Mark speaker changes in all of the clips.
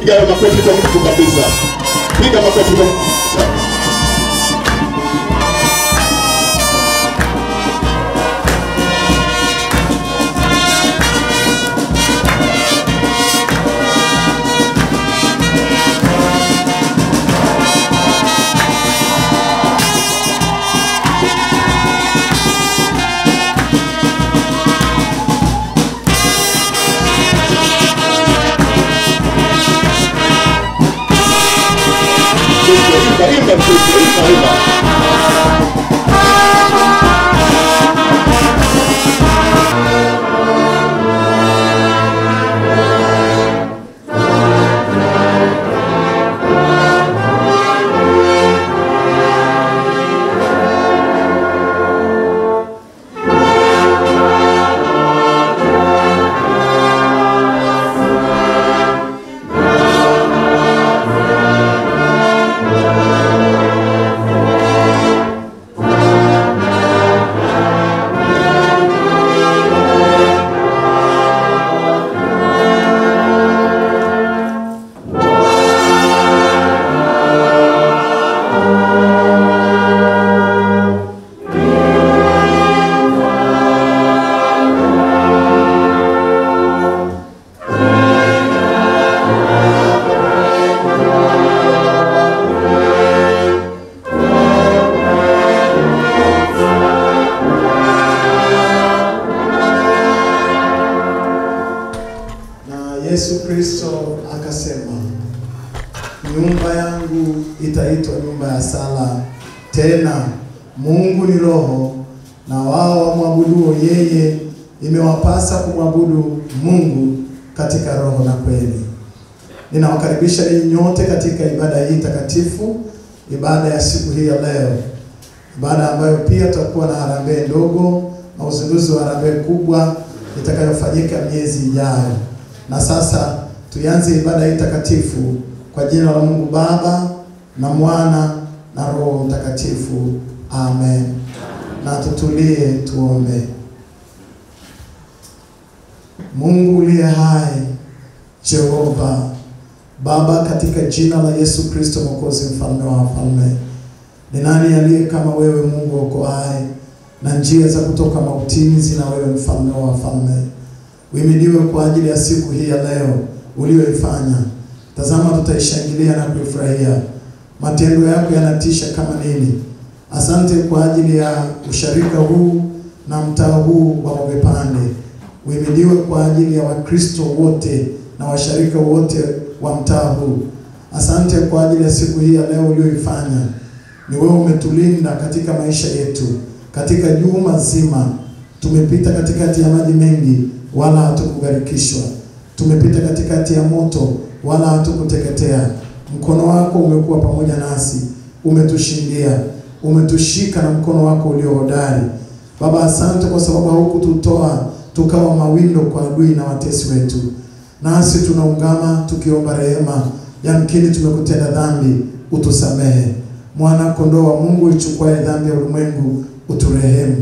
Speaker 1: Piga makofi kwa mtu kabisa. Piga makofi kwa mtu.
Speaker 2: Yesu Kristo akasema, nyumba yangu itaitwa nyumba ya sala, tena Mungu ni roho, na wao wamwabuduo yeye imewapasa kumwabudu Mungu katika roho na kweli. Ninawakaribisha ninyi nyote katika ibada hii takatifu, ibada ya siku hii ya leo, ibada ambayo pia tutakuwa na harambee ndogo na uzinduzi wa harambee kubwa itakayofanyika miezi ijayo. Na sasa tuanze ibada hii takatifu kwa jina la Mungu Baba na Mwana na Roho Mtakatifu. Amen. Na tutulie tuombe. Mungu uliye hai, Jehova Baba, katika jina la Yesu Kristo Mwokozi, mfalme wa wafalme, ni nani aliye kama wewe, Mungu okoaye, na njia za kutoka mautini zina wewe, mfalme wa wafalme. Uhimidiwe kwa ajili ya siku hii ya leo uliyoifanya. Tazama, tutaishangilia na kuifurahia. Matendo yako yanatisha kama nini. Asante kwa ajili ya usharika huu na mtaa huu wa Mwepande. Uhimidiwe kwa ajili ya Wakristo wote na washarika wote wa mtaa huu. Asante kwa ajili ya siku hii ya leo uliyoifanya. Ni wewe umetulinda katika maisha yetu. Katika juma zima tumepita katikati ya maji mengi, wala hatukugarikishwa. Tumepita katikati ya moto, wala hatukuteketea. Mkono wako umekuwa pamoja nasi, umetushindia, umetushika na mkono wako ulio hodari. Baba, asante kwa sababu haukututoa tukawa mawindo kwa adui na watesi wetu. Nasi tunaungama tukiomba rehema. Yamkini tumekutenda dhambi, utusamehe. Mwana kondoo wa Mungu ichukue dhambi ya ulimwengu, uturehemu.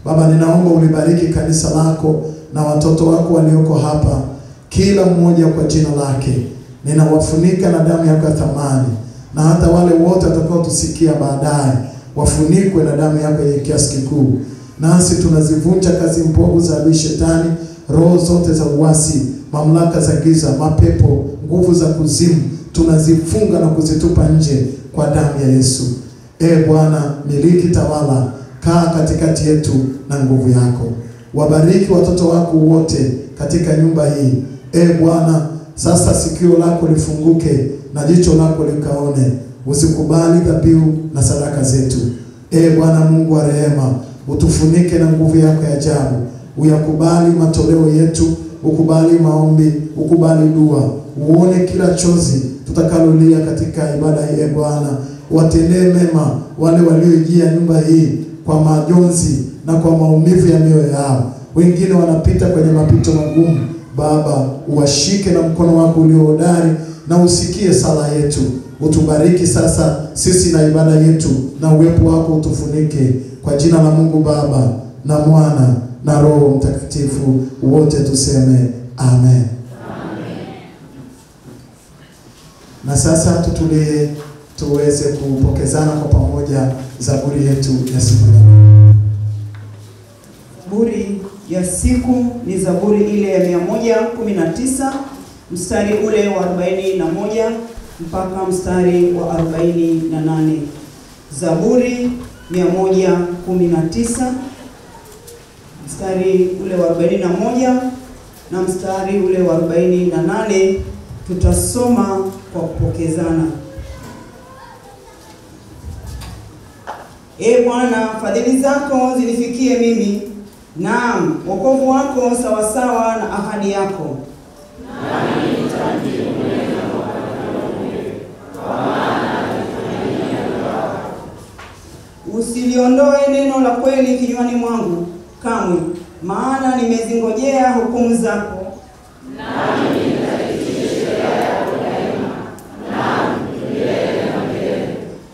Speaker 2: Baba, ninaomba ulibariki kanisa lako na watoto wako walioko hapa, kila mmoja kwa jina lake. Ninawafunika na damu yako ya thamani, na hata wale wote watakao tusikia baadaye wafunikwe na damu yako yenye kiasi kikuu. Nasi tunazivunja kazi mbovu za adui shetani, roho zote za uasi, mamlaka za giza, mapepo, nguvu za kuzimu, tunazifunga na kuzitupa nje kwa damu ya Yesu. Bwana, miliki, tawala, kaa katikati yetu na nguvu yako. Wabariki watoto wako wote katika nyumba hii. Bwana, sasa sikio lako lifunguke na jicho lako likaone. Usikubali dhabihu na sadaka zetu. Bwana Mungu wa rehema, utufunike na nguvu yako ya ajabu. Uyakubali matoleo yetu, ukubali maombi, ukubali dua. Uone kila chozi tutakalolia katika ibada hii. Bwana, watendee mema wale walioijia nyumba hii kwa majonzi na kwa maumivu ya mioyo yao. Wengine wanapita kwenye mapito magumu. Baba, uwashike na mkono wako ulio hodari na usikie sala yetu. Utubariki sasa sisi na ibada yetu, na uwepo wako utufunike, kwa jina la Mungu Baba na Mwana na Roho Mtakatifu, wote tuseme amen. Amen. Na sasa tutulie tuweze kupokezana kwa pamoja zaburi yetu ya siku.
Speaker 3: Zaburi ya siku ni zaburi ile ya 119 mstari ule wa 41 mpaka mstari wa 48. Zaburi 119 mstari ule wa 41 na mstari ule wa 48. Tutasoma kwa kupokezana. Bwana, fadhili zako zinifikie mimi, naam, wokovu wako sawasawa na ahadi yako. Nami nitajivunia kwa maana usiliondoe neno la kweli kinywani mwangu kamwe, maana nimezingojea hukumu zako. Nami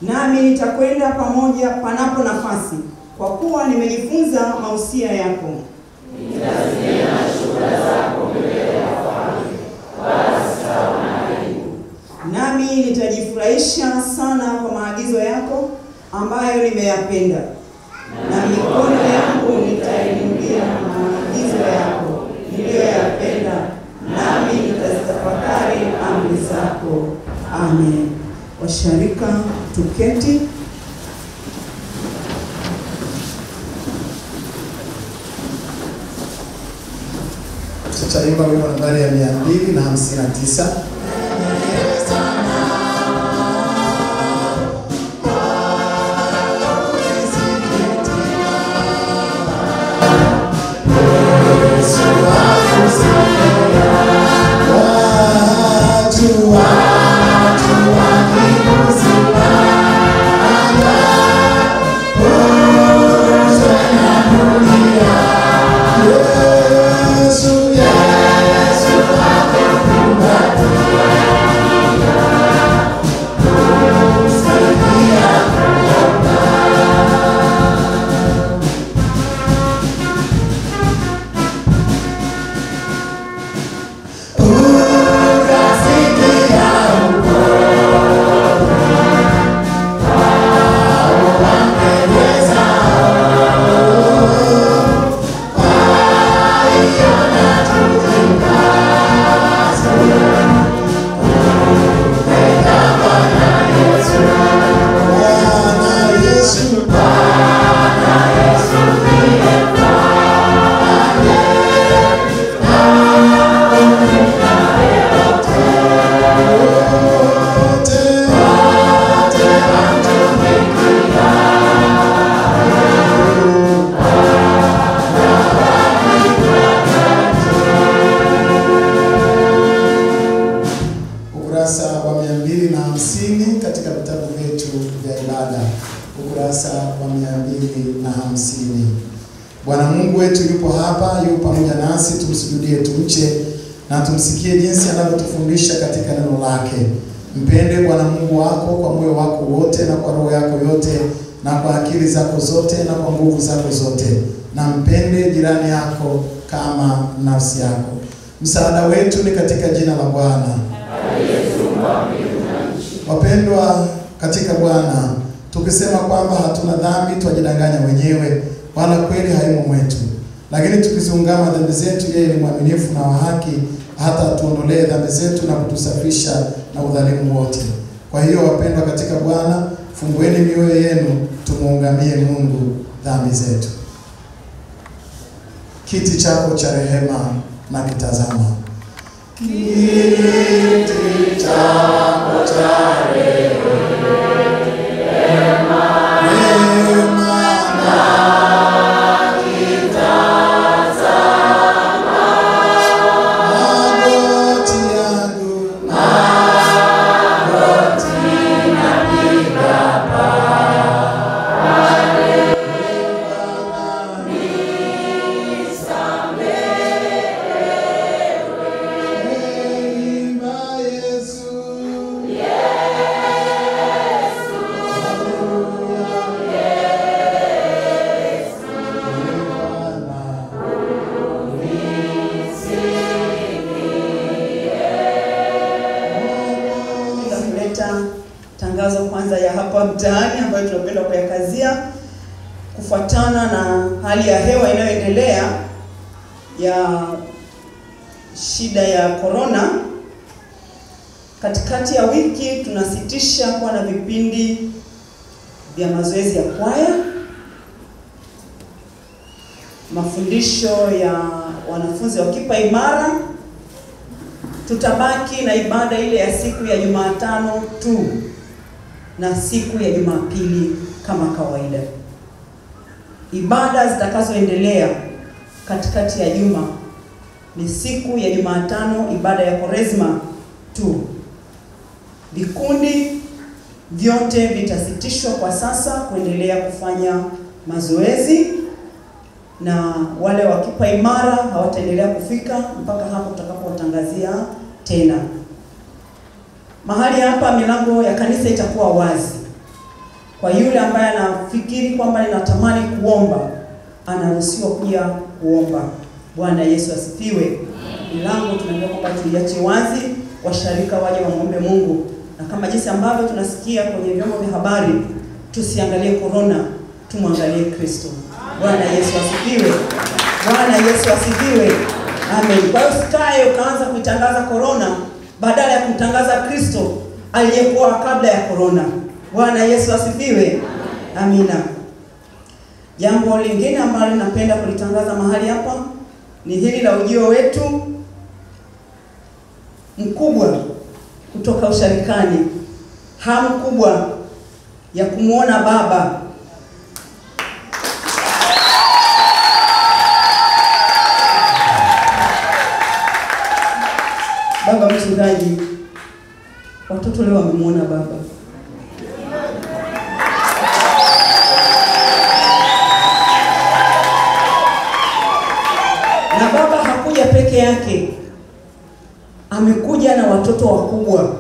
Speaker 3: nami nitakwenda pamoja panapo nafasi, kwa kuwa nimejifunza mausia yako. Nitazinena shuhuda zako mbele ya wafalme, wala sitaona aibu. Nami nitajifurahisha sana kwa maagizo yako ambayo nimeyapenda, na mikono yangu nitainulia maagizo yako niliyoyapenda, nami nitazitafakari amri zako. Amen. Washarika, tuketi.
Speaker 2: Tutaimba wimbo nambari ya 259. Bwana Mungu wetu yupo hapa, yupo pamoja nasi. Tumsujudie, tumche na tumsikie jinsi anavyotufundisha katika neno lake. Mpende Bwana Mungu wako kwa moyo wako wote na kwa roho yako yote na kwa akili zako zote na kwa nguvu zako zote, na mpende jirani yako kama nafsi yako. Msaada wetu ni katika jina la Bwana. Wapendwa katika Bwana, Tukisema kwamba hatuna dhambi twajidanganya wenyewe, wala kweli haimo mwetu. Lakini tukiziungama dhambi zetu, yeye ni mwaminifu na wa haki, hata atuondolee dhambi zetu na kutusafisha na udhalimu wote. Kwa hiyo wapendwa katika Bwana, fungueni mioyo yenu, tumuungamie Mungu dhambi zetu. Kiti chako cha rehema na kitazama. Kiti chako cha rehema
Speaker 3: tangazo kwanza ya hapa mtaani ambayo tunapenda kuyakazia kufuatana na hali ya hewa inayoendelea ya shida ya corona. Katikati ya wiki tunasitisha kuwa na vipindi vya mazoezi ya kwaya, mafundisho ya wanafunzi wa Kipa Imara. Tutabaki na ibada ile ya siku ya Jumatano tu na siku ya Jumapili kama kawaida. Ibada zitakazoendelea katikati ya juma ni siku ya Jumatano, ibada ya Kwaresma tu. Vikundi vyote vitasitishwa kwa sasa kuendelea kufanya mazoezi, na wale wa Kipa Imara hawataendelea kufika mpaka hapo tutakapotangazia tena. Mahali hapa milango ya kanisa itakuwa wazi. Kwa yule ambaye anafikiri kwamba ninatamani kuomba, anaruhusiwa kuja kuomba. Bwana Yesu asifiwe. Milango tunaambia kwamba tuiache wazi, washarika waje wamuombe Mungu. Na kama jinsi ambavyo tunasikia kwenye vyombo vya habari, tusiangalie corona, tumwangalie Kristo. Bwana Yesu asifiwe. Bwana Yesu asifiwe. Amen. Kwa hiyo sikae ukaanza kuitangaza corona badala ya kumtangaza Kristo aliyekuwa kabla ya corona. Bwana Yesu asifiwe. Amina. Jambo lingine ambalo napenda kulitangaza mahali hapa ni hili la ujio wetu mkubwa kutoka usharikani. Hamu kubwa ya kumuona Baba. Baba mchungaji, watoto leo wamemuona Baba. Na Baba hakuja peke yake, amekuja na watoto wakubwa.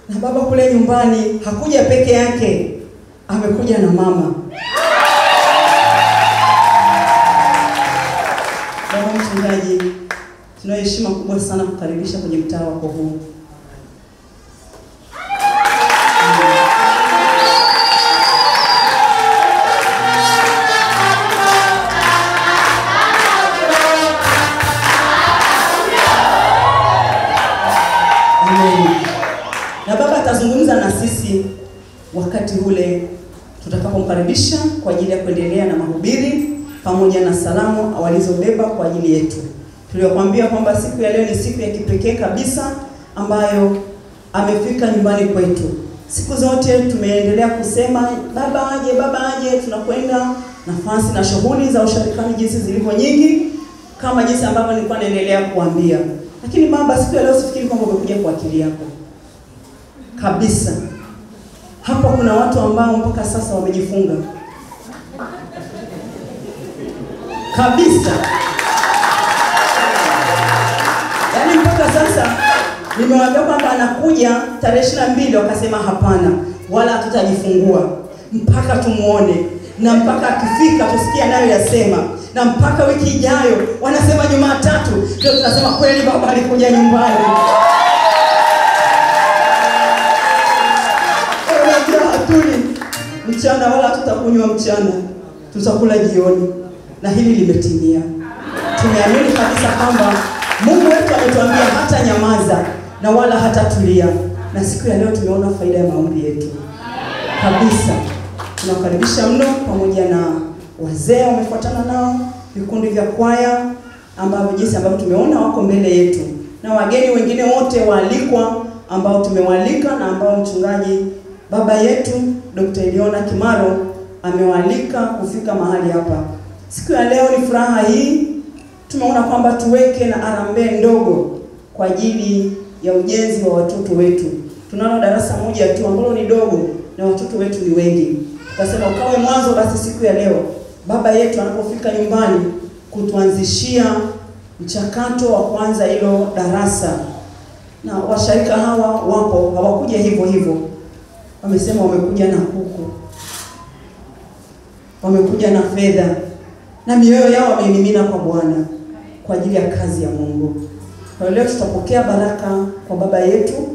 Speaker 3: Na Baba kule nyumbani hakuja peke yake, amekuja na mama. Baba mchungaji, tunayo heshima kubwa sana kukaribisha kwenye mtaa wako huu. Na Baba atazungumza na sisi wakati ule tutakapomkaribisha kwa ajili ya kuendelea na mahubiri pamoja na salamu walizobeba kwa ajili yetu. Tuliwakwambia kwamba siku ya leo ni siku ya kipekee kabisa ambayo amefika nyumbani kwetu. Siku zote tumeendelea kusema Baba aje, tunakwenda nafasi na shughuli za usharikani jinsi zilivyo nyingi kama jinsi ambavyo nilikuwa naendelea kuambia. Lakini Baba, siku ya leo sifikiri kwamba umekuja kwa akili yako kabisa. Hapa kuna watu ambao mpaka sasa wamejifunga kabisa. Yaani mpaka sasa nimewaambia kwamba anakuja tarehe 22, wakasema hapana, wala hatutajifungua mpaka tumuone, na mpaka akifika tusikie nayo yasema, na mpaka wiki ijayo wanasema Jumatatu ndio tunasema kweli baba alikuja nyumbani. Unajua hatuli mchana wala tutakunywa mchana, tutakula jioni, na hili limetimia. Tumeamini kabisa kwamba Mungu wetu ametuambia hata nyamaza na wala hata tulia, na siku ya leo tumeona faida ya maombi yetu kabisa. Tunakaribisha mno pamoja na wazee wamefuatana nao, vikundi vya kwaya ambao jinsi ambavyo tumeona wako mbele yetu, na wageni wengine wote waalikwa ambao tumewalika na ambao mchungaji baba yetu Dr. Eliona Kimaro amewalika kufika mahali hapa. Siku ya leo ni furaha hii, tumeona kwamba tuweke na harambee ndogo kwa ajili ya ujenzi wa watoto wetu. Tunalo darasa moja tu ambalo ni dogo na watoto wetu ni wengi. Tukasema ukawe mwanzo basi siku ya leo baba yetu anapofika nyumbani kutuanzishia mchakato wa kwanza hilo darasa. Na washarika hawa wapo, hawakuja hivyo hivyo. Wamesema wamekuja na kuku, wamekuja na fedha, na mioyo yao wameimimina kwa Bwana kwa ajili ya kazi ya Mungu. Kwa leo tutapokea baraka kwa baba yetu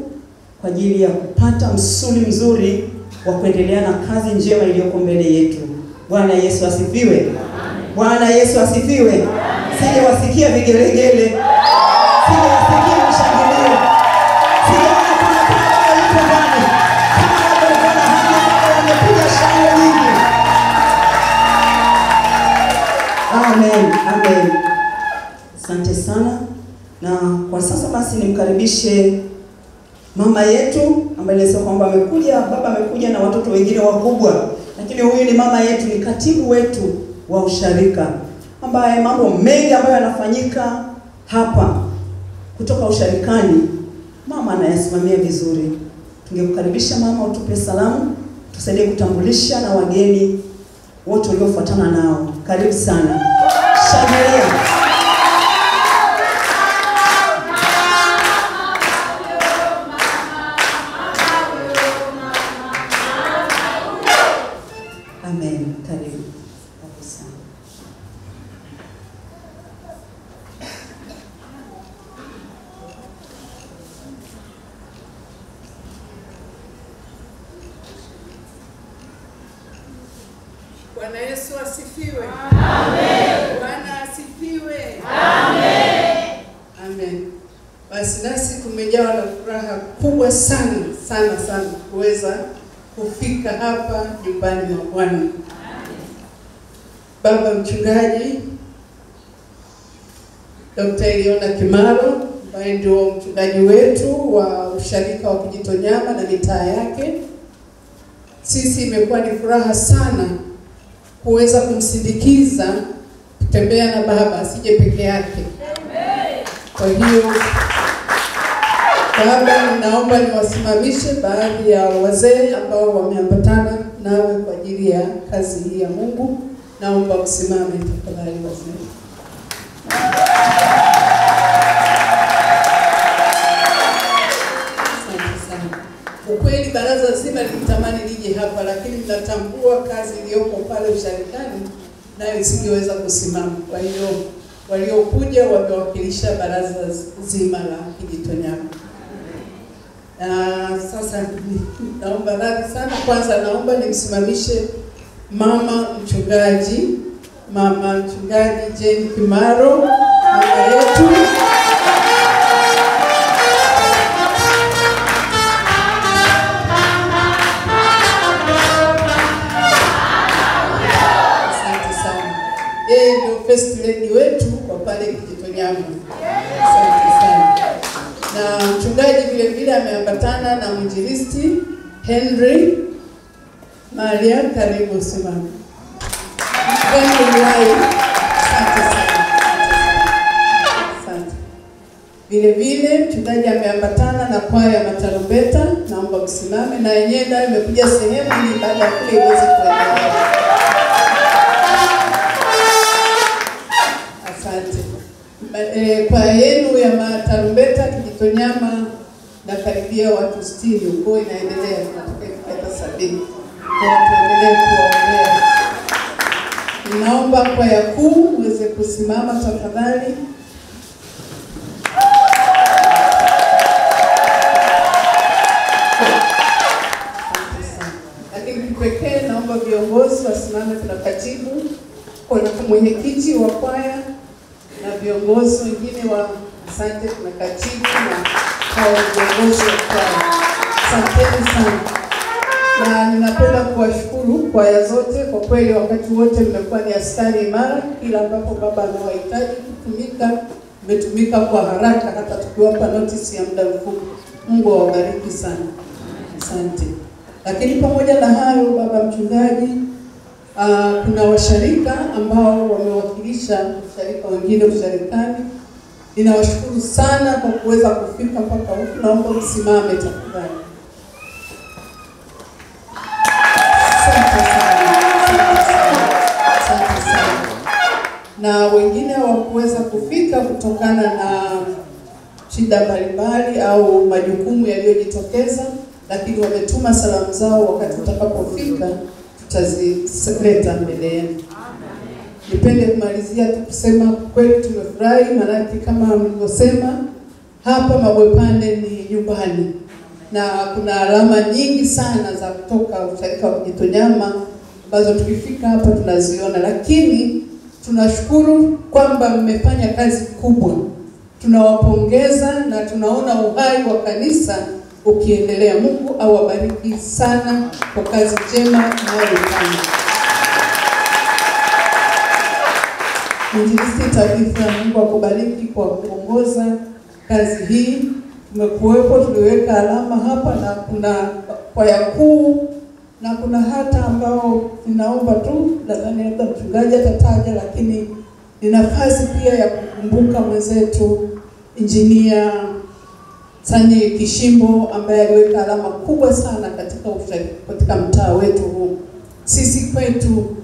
Speaker 3: kwa ajili ya kupata msuli mzuri wa kuendelea na kazi njema iliyoko mbele yetu. Bwana Yesu asifiwe. Bwana Yesu asifiwe. Sije wasikia vigelegele, sije wasikia mshangilio, sije wanakuwa kama yuko ndani, kama wanakuwa hadi wanapiga shangwe nyingi. Amen, amen. Asante sana. Na kwa sasa basi nimkaribishe mama yetu ambaye alisema kwamba amekuja, baba amekuja na watoto wengine wakubwa, lakini huyu ni mama yetu, ni katibu wetu wa usharika, ambaye mambo mengi ambayo yanafanyika hapa kutoka usharikani mama anayasimamia vizuri. Tungekukaribisha mama, utupe salamu, tusaidie kutambulisha na wageni wote waliofuatana nao. Karibu sana. Shangilia. Amen. Karibu. Kabisa.
Speaker 4: Bwana Yesu asifiwe. Amen. Bwana asifiwe. Amen. Amen. Basi nasi tumejawa na furaha kubwa sana sana sana kuweza kufika hapa nyumbani mwa Bwana. Baba mchungaji Dr. Eliona Kimaro ambaye ndio mchungaji wetu wa usharika wa Kijitonyama na mitaa yake, sisi imekuwa ni furaha sana kuweza kumsindikiza kutembea na baba, asije peke yake. Kwa hiyo baba, naomba niwasimamishe baadhi ya wazee ambao wameambatana nawe kwa ajili ya kazi hii ya Mungu. Naomba msimame tafadhali wazee. Asante sana. Ukweli baraza zima litamani nije hapa, lakini mnatambua kazi iliyoko pale usharikani nayo isingeweza kusimama. Kwa hiyo waliokuja wamewakilisha baraza zima la Kijitonyama. Sasa naomba radhi sana. Kwanza naomba nimsimamishe mama mchungaji Jane Kimaro, mama yetu. Asante sana. Yeye ndio first lady wetu kwa pale Kijitonyama. Asante sana. Na mchungaji vile vile ameambatana na mwinjilisti Henry Maria. Karibu simama. Asante. Vile vile mchungaji ameambatana na kwaya ya matarumbeta. Naomba msimame, na yenyewe nayo imekuja sehemu ili baada ya kule iweze kuendelea. Asante. Kwaya yenu ya matarumbeta Kijitonyama na karibia watu 60 huko inaendelea, tunataka 70. Kwa tuendelee kuwaombea. Ninaomba kwaya kuu uweze kusimama tafadhali. viongozi wasimame, kuna katibu, kuna mwenyekiti wa kwaya na viongozi wengine wa asante, kuna katibu na hao viongozi wa kwaya. Asanteni sana. Na ninapenda kuwashukuru kwaya zote, kwa kweli wakati wote mmekuwa ni askari imara, kila ambapo baba anawahitaji kutumika, mmetumika kwa haraka hata tukiwapa notice ya muda mfupi. Mungu awabariki sana. Asante. Lakini pamoja na hayo, baba mchungaji, kuna washarika ambao wamewakilisha washarika wengine usharikani. Ninawashukuru sana kwa kuweza kufika mpaka huku. Naomba msimame tafadhali. Na wengine hawakuweza kufika kutokana na shida mbalimbali au majukumu yaliyojitokeza, lakini wametuma salamu zao. Wakati utakapofika tutazileta mbele yenu. Nipende kumalizia kusema kweli tumefurahi, maana kama mlivyosema hapa Mabwepande ni nyumbani na kuna alama nyingi sana za kutoka usharika wa Kijitonyama ambazo tukifika hapa tunaziona, lakini tunashukuru kwamba mmefanya kazi kubwa. Tunawapongeza na tunaona uhai wa kanisa ukiendelea. Mungu awabariki sana kwa kazi njema mnayofanya. Mwinjilisti Tabitha, Mungu akubariki kwa kuongoza kazi hii. Tumekuwepo, tuliweka alama hapa na kuna kwaya kuu na kuna hata ambao ninaomba tu, nadhani hata mchungaji atataja, lakini ni nafasi pia ya kukumbuka mwenzetu Injinia Sanye Kishimbo ambaye aliweka alama kubwa sana katika mtaa wetu huu. Sisi kwetu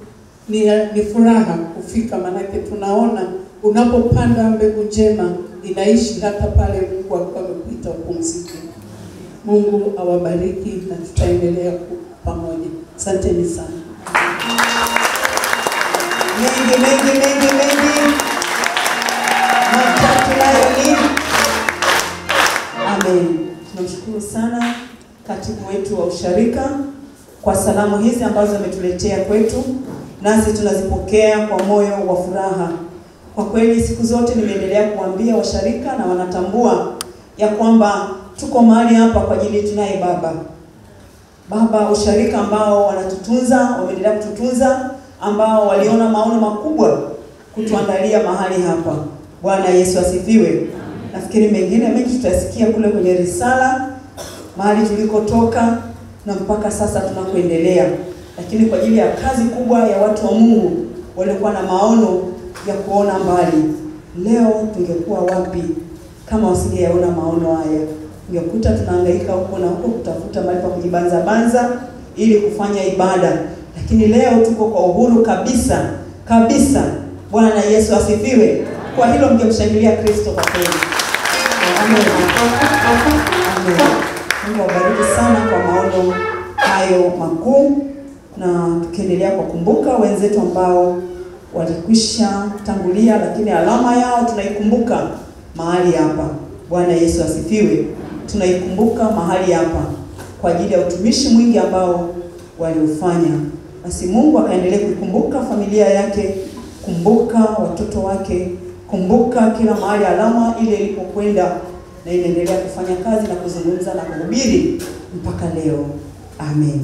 Speaker 4: ni furaha kufika, manake tunaona unapopanda mbegu njema inaishi hata pale Mungu amekuita upumzike. Mungu awabariki na tutaendelea pamoja. Asanteni sana.
Speaker 3: Mengi. Matatu nayo ni amen. Tunamshukuru sana katibu wetu wa usharika kwa salamu hizi ambazo ametuletea kwetu, nasi tunazipokea kwa moyo wa furaha. Kwa kweli siku zote nimeendelea kuambia washarika na wanatambua ya kwamba tuko mahali hapa kwa ajili tunaye baba usharika ambao wanatutunza, wameendelea kututunza, ambao waliona maono makubwa kutuandalia mahali hapa. Bwana Yesu asifiwe. Nafikiri mengine mengi tutasikia kule kwenye risala mahali tulikotoka na mpaka sasa tunakoendelea, lakini kwa ajili ya kazi kubwa ya watu wa Mungu walikuwa na maono ya kuona mbali. Leo tungekuwa wapi kama wasingeyaona maono haya? Ungekuta tunahangaika huko na huko kutafuta mahali pa kujibanza ili kufanya ibada, lakini leo tuko kwa uhuru kabisa. Bwana Yesu asifiwe. Kwa hilo mngemshangilia Kristo kwa kweli. Amen. Mungu awabariki sana kwa maono hayo makuu, na tukiendelea kukumbuka wenzetu ambao walikwisha tangulia, lakini alama yao tunaikumbuka mahali hapa. Bwana Yesu asifiwe. Tunaikumbuka mahali hapa kwa ajili ya utumishi mwingi ambao waliufanya. Basi Mungu akaendelee kukumbuka familia yake, kumbuka watoto wake, kumbuka kila mahali alama ile ilipokwenda, na inaendelea kufanya kazi na kuzungumza na kuhubiri mpaka leo. Amen.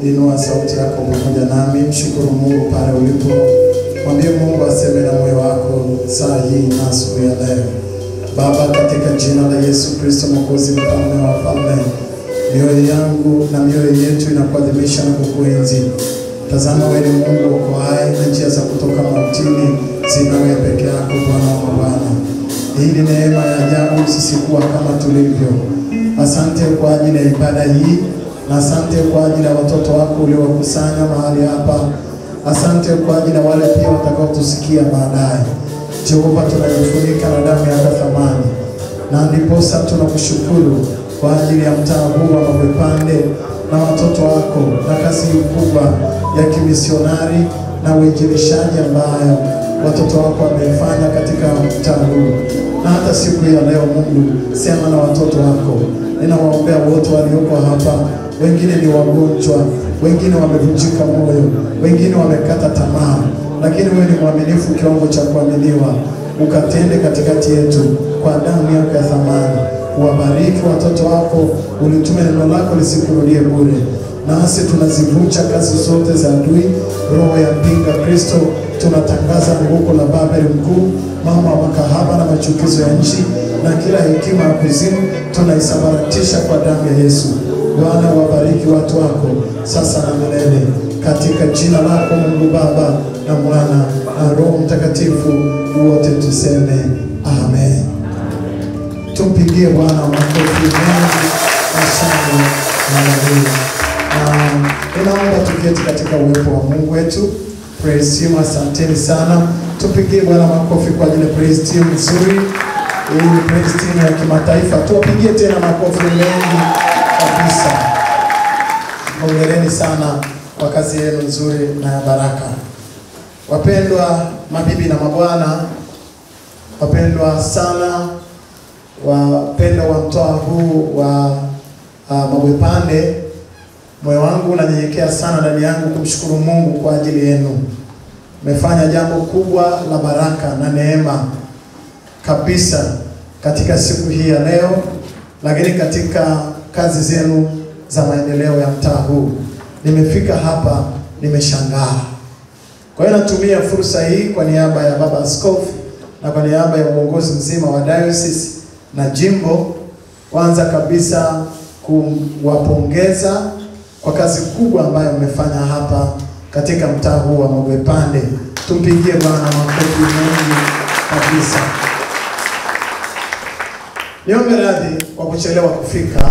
Speaker 2: Inua sauti yako pamoja nami, mshukuru Mungu pale ulipo. Mwambie Mungu aseme na moyo wako saa hii na asubuhi ya leo. Baba, katika jina la Yesu Kristo Mwokozi, mfalme wa wafalme, mioyo yangu na mioyo yetu inakuadhimisha na kukuenzi. Tazama wewe ni Mungu uko hai, na njia za kutoka mautini zina wewe peke yako Bwana wa Bwana. Hii ni neema ya ajabu sisi kuwa kama tulivyo. Asante kwa ajili ya ibada hii, na asante kwa ajili ya watoto wako uliowakusanya mahali hapa. Asante kwa ajili ya wale pia watakaotusikia baadaye. Jehova, tunajifunika na damu ya thamani, na ndiposa tunakushukuru kwa ajili ya mtaa huu wa Mabwepande na watoto wako na kazi kubwa ya kimisionari na uinjilishaji ambayo watoto wako wamefanya katika mtaa huu. Na hata siku ya leo Mungu, sema na watoto wako. Ninawaombea wote walioko hapa, wengine ni wagonjwa, wengine wamevunjika moyo, wengine wamekata tamaa, lakini wewe ni mwaminifu kiwango cha kuaminiwa. Ukatende katikati yetu kwa damu yako ya thamani. Uwabariki watoto wako, ulitume neno lako lisikurudie bure. Nasi tunazivunja kazi zote za adui, roho ya mpinga Kristo. Tunatangaza anguko la Babeli mkuu, mama wa makahaba na machukizo ya nchi, na kila hekima ya kuzimu tunaisambaratisha kwa damu ya Yesu. Bwana, wabariki watu wako sasa na milele, katika jina lako Mungu Baba na Mwana na Roho Mtakatifu, wote tuseme amen. Tumpigie Bwana makofi mengi. Asante. Haleluya. Ninaomba tuketi katika uwepo wa Mungu wetu. Praise team, asanteni sana. Tupigie Bwana makofi kwa ajili ya praise team nzuri. Hii praise team ya kimataifa. Tuwapigie tena makofi mengi kabisa. Hongereni sana kwa kazi yenu nzuri na ya baraka. Wapendwa mabibi na mabwana, wapendwa sana, wapendwa wa mtaa huu wa Mabwepande, moyo wangu unanyenyekea sana ndani yangu kumshukuru Mungu kwa ajili yenu. Mmefanya jambo kubwa la baraka na neema kabisa katika siku hii ya leo, lakini katika kazi zenu za maendeleo ya mtaa huu. Nimefika hapa nimeshangaa. Kwa hiyo natumia fursa hii kwa niaba ya Baba Askofu na kwa niaba ya uongozi mzima wa diocese na jimbo, kwanza kabisa kuwapongeza kwa kazi kubwa ambayo mmefanya hapa katika mtaa huu wa Mabwepande. Tumpigie Bwana makofi mengi kabisa. Niombe radhi kwa kuchelewa kufika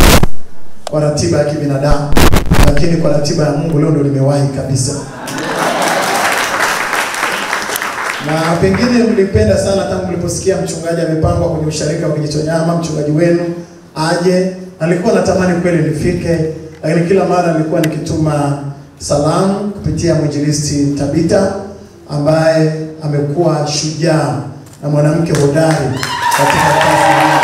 Speaker 2: kwa ratiba ya kibinadamu, lakini kwa ratiba ya Mungu leo ndo nimewahi kabisa. Na pengine mlipenda sana tangu mliposikia mchungaji amepangwa kwenye usharika wa Kijitonyama, mchungaji wenu aje. Nilikuwa natamani kweli nifike, lakini kila mara nilikuwa nikituma salamu kupitia mwinjilisti Tabita ambaye amekuwa shujaa na mwanamke hodari katika kazi hii.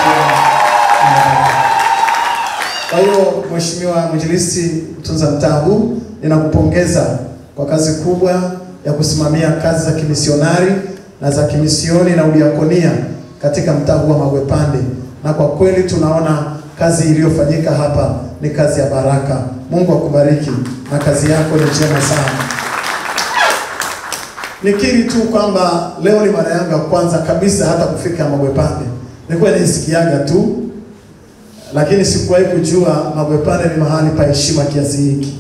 Speaker 2: Kwa hiyo Mheshimiwa mwinjilisti mtunza mtaa huu, ninakupongeza kwa kazi kubwa ya kusimamia kazi za kimisionari na za kimisioni na udiakonia katika mtaa huu wa Mabwepande. Na kwa kweli tunaona kazi iliyofanyika hapa ni kazi ya baraka. Mungu akubariki na kazi yako ni njema sana. Nikiri tu kwamba leo ni mara yangu ya kwanza kabisa hata kufika Mabwepande. Nilikuwa nisikiaga tu, lakini sikuwahi kujua Mabwepande ni mahali pa heshima kiasi hiki.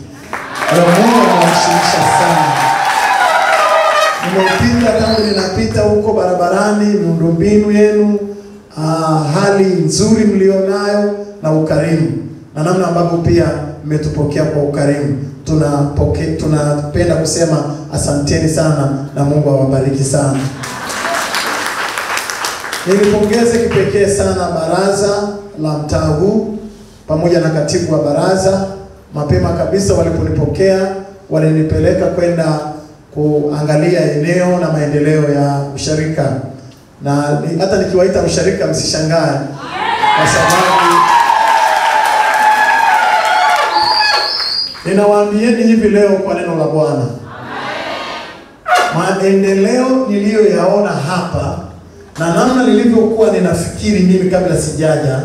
Speaker 2: Mungu anawaheshimisha sana. Nimepita tangu ninapita huko barabarani, miundombinu yenu, hali nzuri mlionayo na ukarimu, na namna ambavyo pia mmetupokea kwa ukarimu. Tunapenda kusema asanteni sana na Mungu awabariki sana. Nilipongeze kipekee sana baraza la mtaa huu pamoja na katibu wa baraza. Mapema kabisa waliponipokea, walinipeleka kwenda kuangalia eneo na maendeleo ya usharika. Na hata nikiwaita usharika msishangae, kwa sababu ninawaambieni hivi leo kwa neno la Bwana, maendeleo niliyoyaona hapa na namna nilivyokuwa ninafikiri mimi kabla sijaja,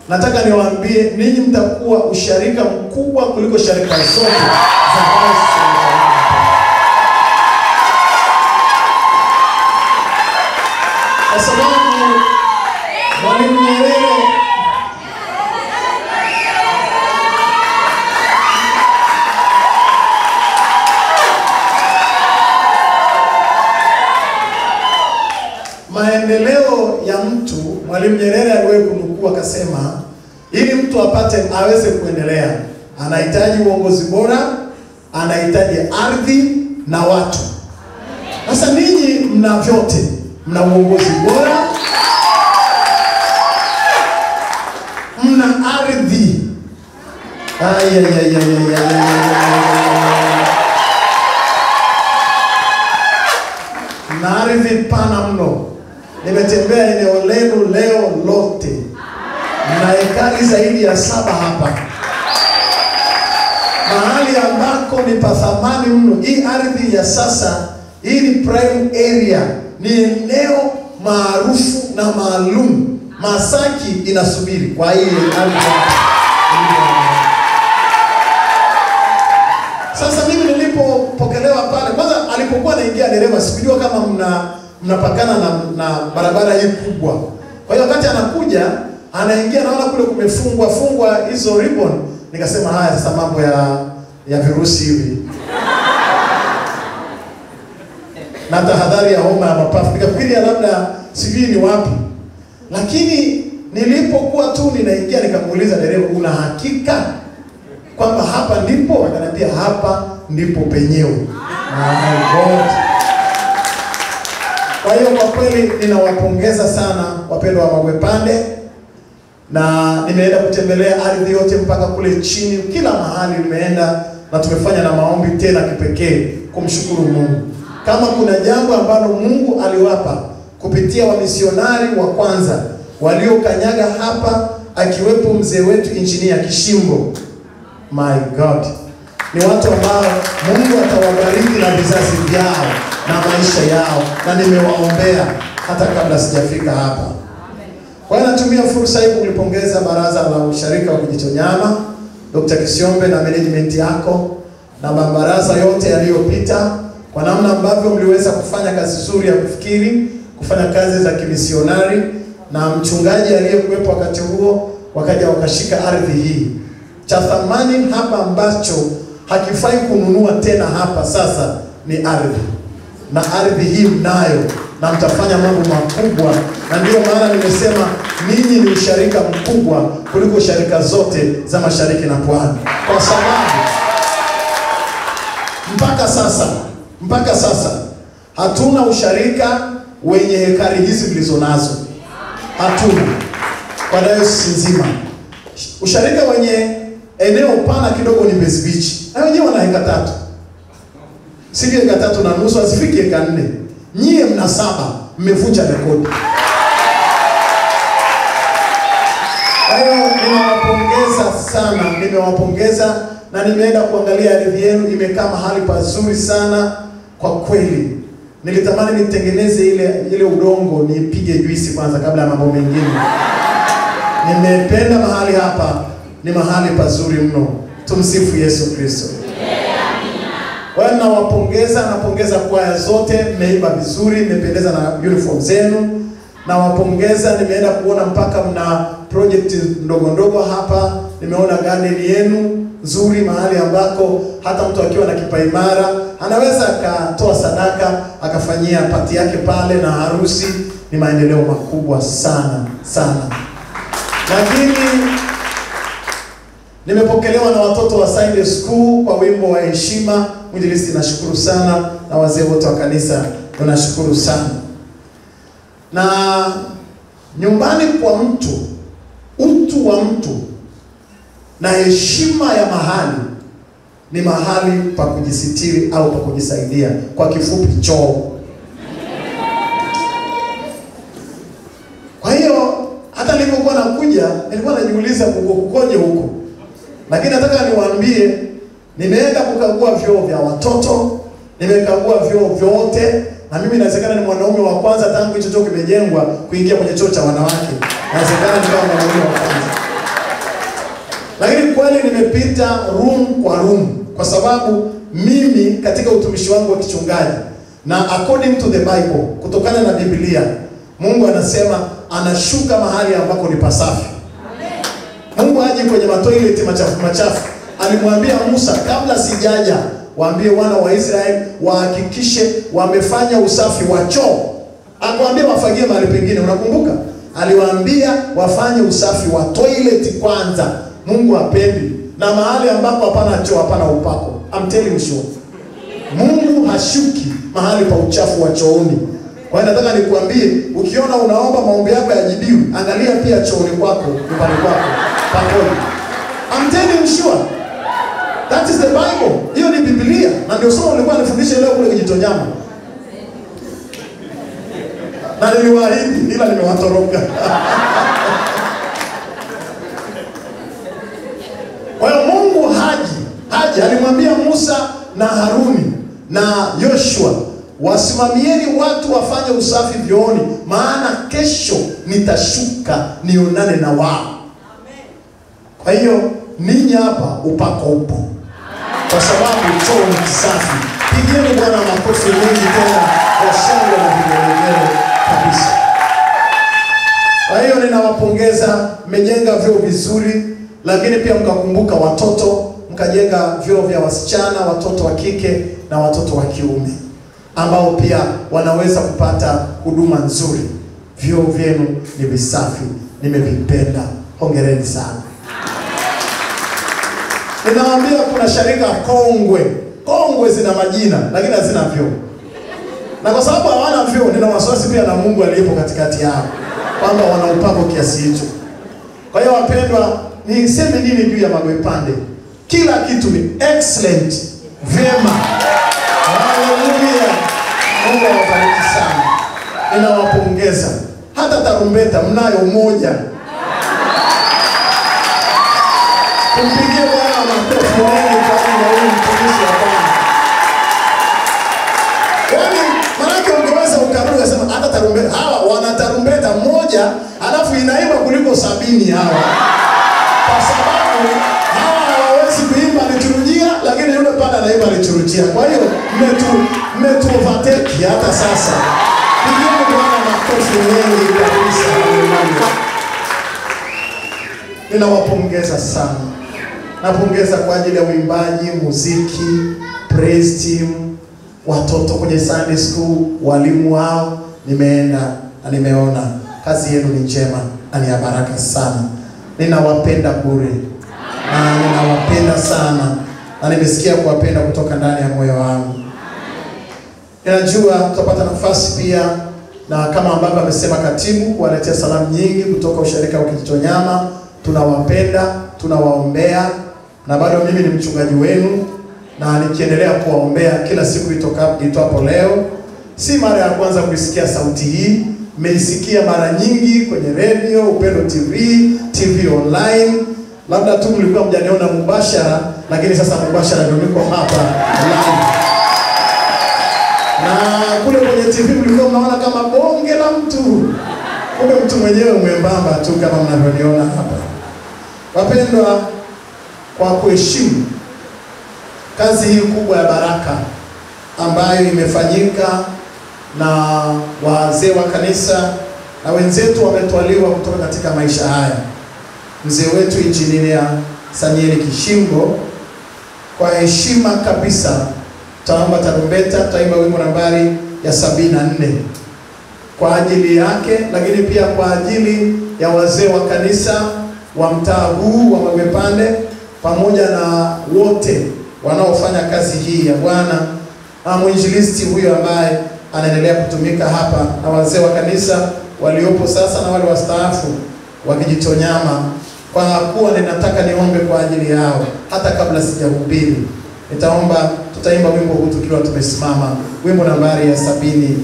Speaker 2: nataka niwaambie ninyi mtakuwa usharika mkubwa kuliko sharika zote za kwa sababu Mwalimu Nyerere maendeleo ya mtu, Mwalimu Nyerere aliwahi kunukuu akasema, ili mtu aweze kuendelea, anahitaji uongozi bora, anahitaji ardhi na watu. Sasa ninyi mna vyote, mna uongozi bora, mna ardhi. Na ardhi pana mno. Nimetembea eneo lenu leo lote. Na ekari zaidi ya 7 hapa. Mahali ambako ni pathamani mno. Hii ardhi ya sasa, hii ni prime area. Ni eneo maarufu na maalum. Masaki inasubiri kwa hii ardhi. Sasa mimi nilipopokelewa pale, kwanza alipokuwa anaingia dereva sikujua kama mnapakana na barabara hii kubwa. Kwa hiyo wakati anakuja, anaingia naona kule kumefungwa hizo ribbon, nikasema haya sasa mambo ya virusi hivi. Na tahadhari ya homa ya mapafu. Nikafikiria labda sijui ni wapi. Lakini nilipokuwa tu ninaingia nikamuuliza dereva, una hakika kwamba hapa ndipo? Akaniambia hapa ndipo penyewe. My God. Kwa hiyo kwa kweli ninawapongeza sana wapendwa wa Mabwepande, na nimeenda kutembelea ardhi yote mpaka kule chini, kila mahali nimeenda, na tumefanya na maombi tena kipekee kumshukuru Mungu. Kama kuna jambo ambalo Mungu aliwapa kupitia wamisionari wa kwanza waliokanyaga hapa, akiwepo mzee wetu Injinia Kishimbo, my God, ni watu ambao Mungu atawabariki na vizazi vyao na maisha yao, na nimewaombea hata kabla sijafika hapa. Kwa hiyo natumia fursa hii kulipongeza Baraza la Usharika wa Kijitonyama, Dr. Kisiombe na management yako na mabaraza yote yaliyopita, kwa namna ambavyo mliweza kufanya kazi nzuri ya kufikiri, kufanya kazi za kimisionari, na mchungaji aliyekuwepo wakati huo wakaja wakashika ardhi hii. Cha thamani hapa ambacho hakifai kununua tena hapa sasa ni ardhi. Na ardhi hii mnayo na mtafanya mambo makubwa, na ndio maana nimesema ninyi ni usharika mkubwa kuliko sharika zote za Mashariki na Pwani. Kwa sababu mpaka sasa hatuna usharika wenye hekari hizi mlizonazo. Hatuna. Kwa dayosisi nzima. Usharika wenye eneo pana kidogo ni Mbezi Beach. Na wenyewe wana heka 3. Sivyo heka 3.5, asifiki heka 4. Nyie mna 7, mmevunja rekodi. Hayo ninawapongeza sana, nimewapongeza, na nimeenda kuangalia ardhi yenu, imekaa mahali pazuri sana kwa kweli. Nilitamani nitengeneze ile udongo nipige juisi kwanza kabla ya mambo mengine. Nimependa mahali hapa, ni mahali pazuri mno. Tumsifu Yesu Kristo. Amina. Napongeza kwaya zote, mmeimba vizuri, mmependeza na uniform zenu. Nawapongeza, nimeenda kuona mpaka mna project ndogo hapa. Nimeona garden yenu nzuri, mahali ambako hata mtu akiwa na kipaimara anaweza akatoa sadaka akafanyia pati yake pale na harusi. Ni maendeleo makubwa sana. Lakini nimepokelewa na watoto wa Sunday School kwa wimbo wa heshima. Mwinjilisti nashukuru sana, na wazee wote wa kanisa tunashukuru sana. Na nyumbani kwa mtu, utu wa mtu na heshima ya mahali ni mahali pa kujisitiri au pa kujisaidia. Kwa kifupi, choo. Kwa hiyo hata nilipokuwa nakuja nilikuwa najiuliza kukoje huko. Lakini nataka niwaambie, nimeenda kukagua vyoo vya watoto, nimekagua vyoo vyote, na mimi inawezekana ni mwanaume wa kwanza tangu hicho choo kimejengwa kuingia kwenye choo cha wanawake. Inawezekana nikawa mwanaume wa kwanza. Lakini kweli nimepita room kwa room, kwa sababu mimi katika utumishi wangu wa kichungaji, na according to the Bible, kutokana na Biblia, Mungu anasema anashuka mahali ambako ni pasafi. Mungu haji kwenye matoileti machafu. Alimwambia Musa, kabla sijaja, waambie wana wa Israeli wahakikishe wamefanya usafi wa choo. Akwambia wafagie mahali pengine, unakumbuka? Aliwaambia wafanye usafi wa toilet kwanza. Mungu hapendi na mahali ambapo hapana choo, hapana upako. I'm telling you sure. Mungu hashuki mahali pa uchafu wa chooni. Kwa hiyo nataka nikuambie, ukiona unaomba maombi yako yajibiwi, angalia pia chooni kwako, nyumbani kwako, pakoni. I'm telling you sure. That is the Bible. Hiyo ni Biblia. Na ndio somo nilikuwa nifundishe leo kule Kijitonyama. Na niliwaahidi ila nimewatoroka. Kwa hiyo Mungu haji alimwambia Musa na Haruni na Yoshua, wasimamieni watu wafanye usafi vyooni, maana kesho nitashuka nionane na wao. Kwa hiyo ninyi hapa upako upo, kwa sababu choo ni kisafi. Pigeni Bwana makofi mengi tena kwa shangwe na vigelegele kabisa. Kwa hiyo ninawapongeza, mmejenga vyoo vizuri, lakini pia mkakumbuka watoto, mkajenga vyoo vya wasichana, watoto wa kike na watoto wa kiume ambao pia wanaweza kupata huduma nzuri. Vyoo vyenu ni visafi, nimevipenda. Hongereni sana. Ninawaambia kuna sharika kongwe zina majina lakini hazina vyoo. Na kwa sababu hawana vyoo, nina wasiwasi pia na Mungu aliyepo katikati yao kwamba wana upako kiasi hicho. Kwa hiyo wapendwa, niseme nini juu ya Magwepande? Kila kitu ni excellent, vyema. Haleluya. Mungu awabariki sana. Ninawapongeza. Hata tarumbeta mnayo moja. Tumpigie Bwana makofi mengi kwa ajili ya huyu mtumishi wa Bwana. Yaani maana ungeweza ukaruka sema hata tarumbeta, hawa wana tarumbeta moja alafu inaimba kuliko 70 hawa. Kwa sababu hawa hawawezi kuimba liturujia, lakini yule pale anaimba liturujia. Kwa hiyo mmetu overtake hata sasa. Pigieni Bwana makofi mengi kabisa. Ninawapongeza sana. Napongeza kwa ajili ya uimbaji, muziki, praise team, watoto kwenye Sunday school, walimu wao. Nimeenda na nimeona kazi yenu ni njema na ni ya baraka sana. Ninawapenda bure. Na ninawapenda sana. Na nimesikia kuwapenda kutoka ndani ya moyo wangu. Ninajua tutapata nafasi pia, na kama ambavyo amesema katibu, kuwaletea salamu nyingi kutoka usharika wa Kijitonyama. Tunawapenda, tunawaombea, na bado mimi ni mchungaji wenu na nikiendelea kuwaombea kila siku itokapo leo. Si mara ya kwanza kuisikia sauti hii, mmeisikia mara nyingi kwenye radio, Upendo TV online. Labda tu mlikuwa mjaniona mubashara, lakini sasa mubashara ndio niko hapa live. Na kule kwenye TV mlikuwa mnaona kama bonge la mtu, kumbe mtu mwenyewe mwembamba tu kama mnavyoniona hapa. Wapendwa, kwa kuheshimu kazi hii kubwa ya baraka ambayo imefanyika na wazee wa kanisa na wenzetu wametwaliwa kutoka katika maisha haya, mzee wetu Injinia Sanieli Kishimbo, kwa heshima kabisa tutaomba tarumbeta, tutaimba wimbo nambari ya 74 kwa ajili yake, lakini pia kwa ajili ya wazee wa kanisa wa mtaa huu wa Magwepande pamoja na wote wanaofanya kazi hii ya Bwana, na mwinjilisti huyo ambaye anaendelea kutumika hapa, na wazee wa kanisa waliopo sasa na wale wastaafu wa Kijitonyama. Kwa kuwa ninataka niombe kwa ajili yao hata kabla sijahubiri. Tutaimba wimbo huu tukiwa tumesimama, wimbo nambari ya 74.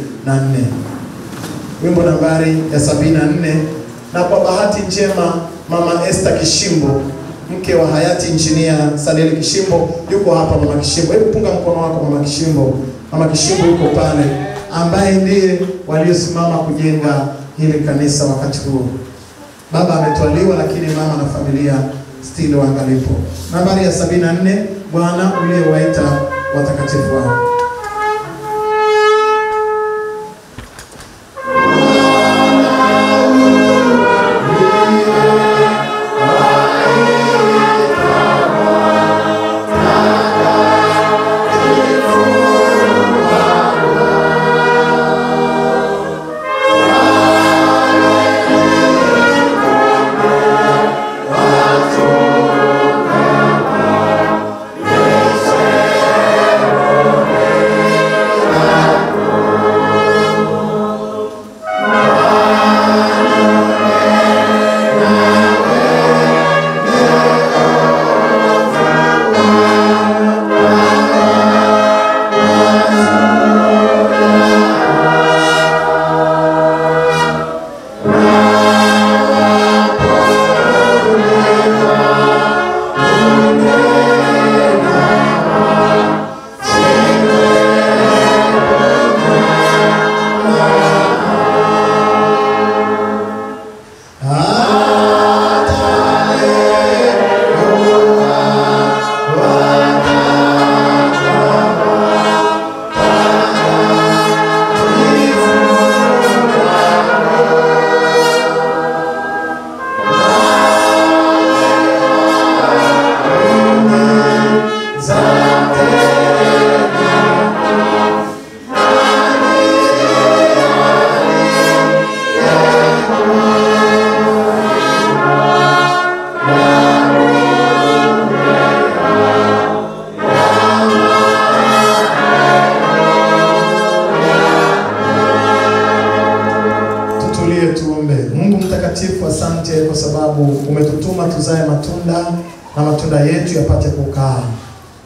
Speaker 2: Wimbo nambari ya 74. Na kwa bahati njema Mama Esther Kishimbo, mke wa hayati Injinia Sanieli Kishimbo, yuko hapa. Mama Kishimbo, hebu punga mkono wako Mama Kishimbo. Mama Kishimbo yuko pale, ambaye ndiye waliosimama kujenga hili kanisa wakati huo. Baba ametwaliwa, lakini mama na familia still waangalipo. Nambari ya 74, Bwana uliyewaita watakatifu wao. Mungu mtakatifu, asante kwa sababu umetutuma tuzae matunda na matunda yetu yapate kukaa.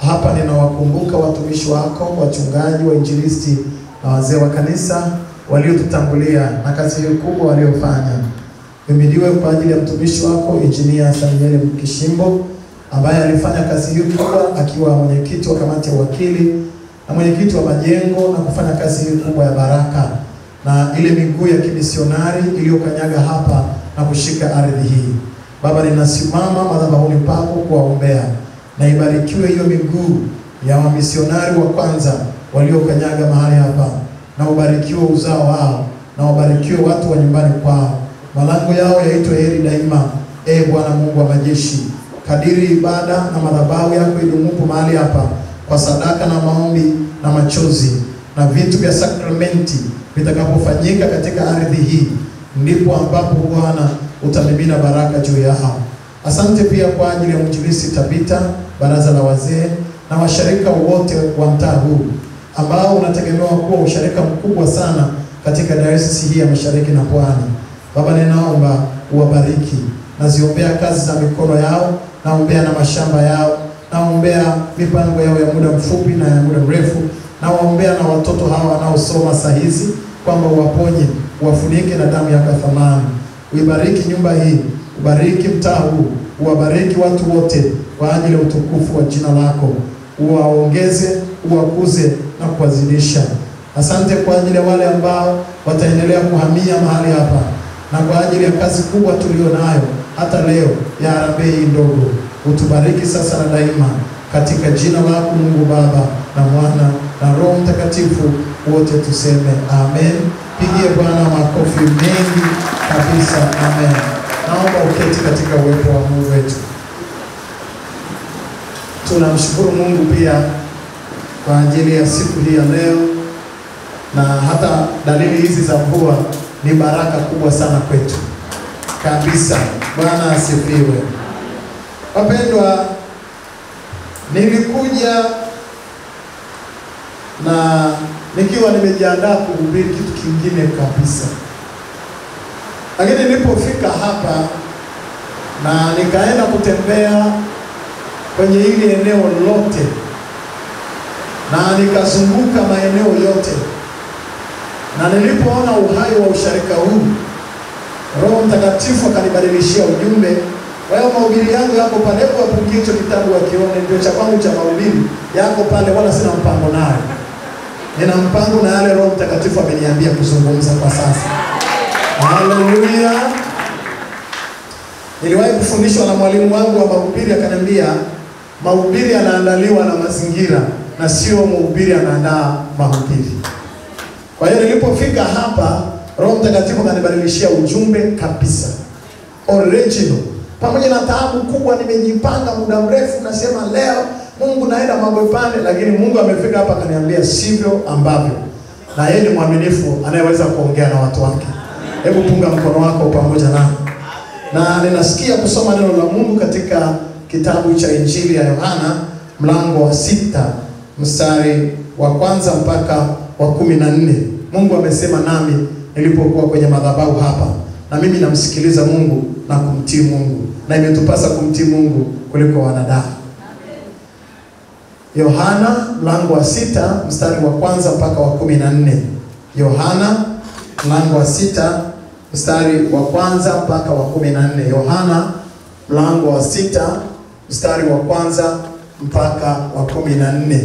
Speaker 2: Hapa ninawakumbuka watumishi wako, wachungaji, wainjilisti na wazee wa kanisa waliotutangulia na kazi hiyo kubwa waliofanya. Himidiwe kwa ajili ya mtumishi wako Engineer Samuel Mkishimbo ambaye alifanya kazi hiyo kubwa akiwa mwenyekiti wa kamati ya uwakili na mwenyekiti wa majengo na kufanya kazi hiyo kubwa ya baraka na ile miguu ya kimisionari iliyokanyaga hapa na kushika ardhi hii. Baba, ninasimama madhabahuni pako kuwaombea na ibarikiwe hiyo miguu ya wamisionari wa kwanza waliokanyaga mahali hapa, na ubarikiwe uzao wao, na ubarikiwe watu wa nyumbani kwao. Malango yao yaitwe heri daima, Bwana Mungu wa majeshi. Kadiri ibada na madhabahu yako idumupo mahali hapa kwa sadaka na maombi na machozi na vitu vya sakramenti vitakapofanyika katika ardhi hii, ndipo ambapo Bwana utamimina baraka juu yao. Asante pia kwa ajili ya Mwinjilisti Tabita, baraza la wazee na washirika wote wa mtaa huu ambao unategemewa kuwa usharika mkubwa sana katika dayosisi hii ya Mashariki na Pwani. Baba, ninaomba uwabariki. Naziombea kazi za mikono yao, naombea na mashamba yao, naombea mipango yao ya muda mfupi na ya muda mrefu, na waombea na watoto hawa wanaosoma saa hizi kwamba uwaponye, uwafunike na damu yako ya thamani. Uibariki nyumba hii, ubariki mtaa huu, uwabariki watu wote kwa ajili ya utukufu wa jina lako. Uwaongeze, uwakuze na kuwazidisha. Asante kwa ajili ya wale ambao wataendelea kuhamia mahali hapa na kwa ajili ya kazi kubwa tulionayo hata leo ya harambee ndogo. Utubariki sasa na daima katika jina lako Mungu Baba na Mwana na Roho Mtakatifu, wote tuseme amen. Pigie Bwana makofi mengi kabisa. Amen. Naomba uketi katika uwepo wa Mungu wetu. Tunamshukuru Mungu pia kwa ajili ya siku hii ya leo, na hata dalili hizi za mvua ni baraka kubwa sana kwetu kabisa. Bwana asifiwe. Wapendwa, nilikuja na nikiwa nimejiandaa kuhubiri kitu kingine kabisa, lakini nilipofika hapa na nikaenda kutembea kwenye hili eneo lote na nikazunguka maeneo yote, na nilipoona uhai wa usharika huu, Roho Mtakatifu akanibadilishia ujumbe. Kwa hiyo mahubiri yangu yako pale kwa hicho kitabu wa Kione, ndio cha kwangu cha mahubiri yako pale, wala sina mpango nayo. Nina mpango na yale Roho Mtakatifu ameniambia kuzungumza kwa sasa. Haleluya. Niliwahi kufundishwa na mwalimu wangu wa mahubiri, akaniambia mahubiri yanaandaliwa na mazingira na sio mhubiri anaandaa mahubiri. Kwa hiyo nilipofika hapa, Roho Mtakatifu akanibadilishia ujumbe kabisa, original. Pamoja na taabu kubwa, nimejipanga muda mrefu, nasema leo Mungu naenda Mabwepande, lakini Mungu amefika hapa akaniambia sivyo ambavyo. Na yeye ni mwaminifu, anayeweza kuongea na watu wake. Hebu punga mkono wako pamoja nami. Na ninasikia kusoma neno la Mungu katika kitabu cha Injili ya Yohana mlango wa 6 mstari wa 1 mpaka wa 14. Mungu amesema nami nilipokuwa kwenye madhabahu hapa, na mimi namsikiliza Mungu na kumtii Mungu, na imetupasa kumtii Mungu kuliko wanadamu. Yohana mlango wa 6 mstari wa 1 mpaka wa 14. Yohana mlango wa 6 mstari wa 1 mpaka wa 14. Yohana mlango wa 6 mstari wa 1 mpaka wa 14.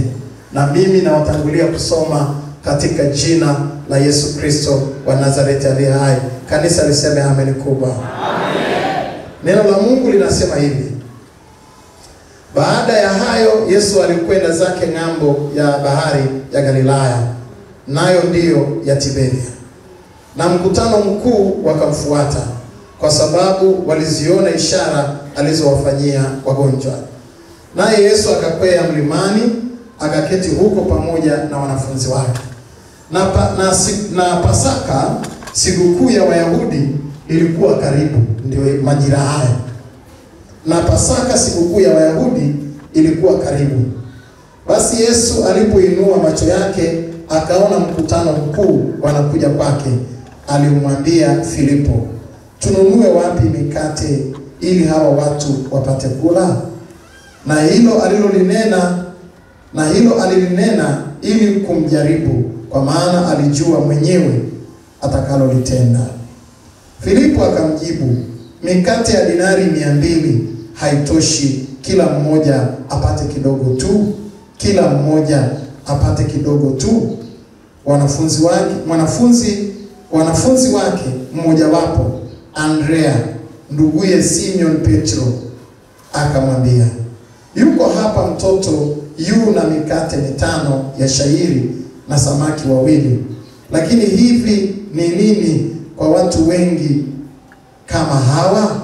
Speaker 2: Na mimi nawatangulia kusoma katika jina la Yesu Kristo wa Nazareti aliye hai. Kanisa liseme amen kubwa. Amen. Neno la Mungu linasema hivi: baada ya hayo Yesu alikwenda zake ng'ambo ya bahari ya Galilaya, nayo ndiyo ya Tiberia. Na mkutano mkuu wakamfuata, kwa sababu waliziona ishara alizowafanyia wagonjwa. Naye Yesu akakwea mlimani, akaketi huko pamoja na wanafunzi wake. Na Pasaka, sikukuu ya Wayahudi, ilikuwa karibu. Ndio majira haya. Na Pasaka, sikukuu ya Wayahudi, ilikuwa karibu. Basi Yesu alipoinua macho yake akaona mkutano mkuu wanakuja kwake, alimwambia Filipo, tununue wapi mikate ili hawa watu wapate kula? Na hilo alilinena ili kumjaribu, kwa maana alijua mwenyewe atakalolitenda. Filipo akamjibu, mikate ya dinari 200 haitoshi kila mmoja apate kidogo tu? Kila mmoja apate kidogo tu. Wanafunzi wake mmojawapo, Andrea nduguye Simon Petro, akamwambia, yuko hapa mtoto yu na mikate 5 ya shayiri na samaki 2, lakini hivi ni nini kwa watu wengi kama hawa?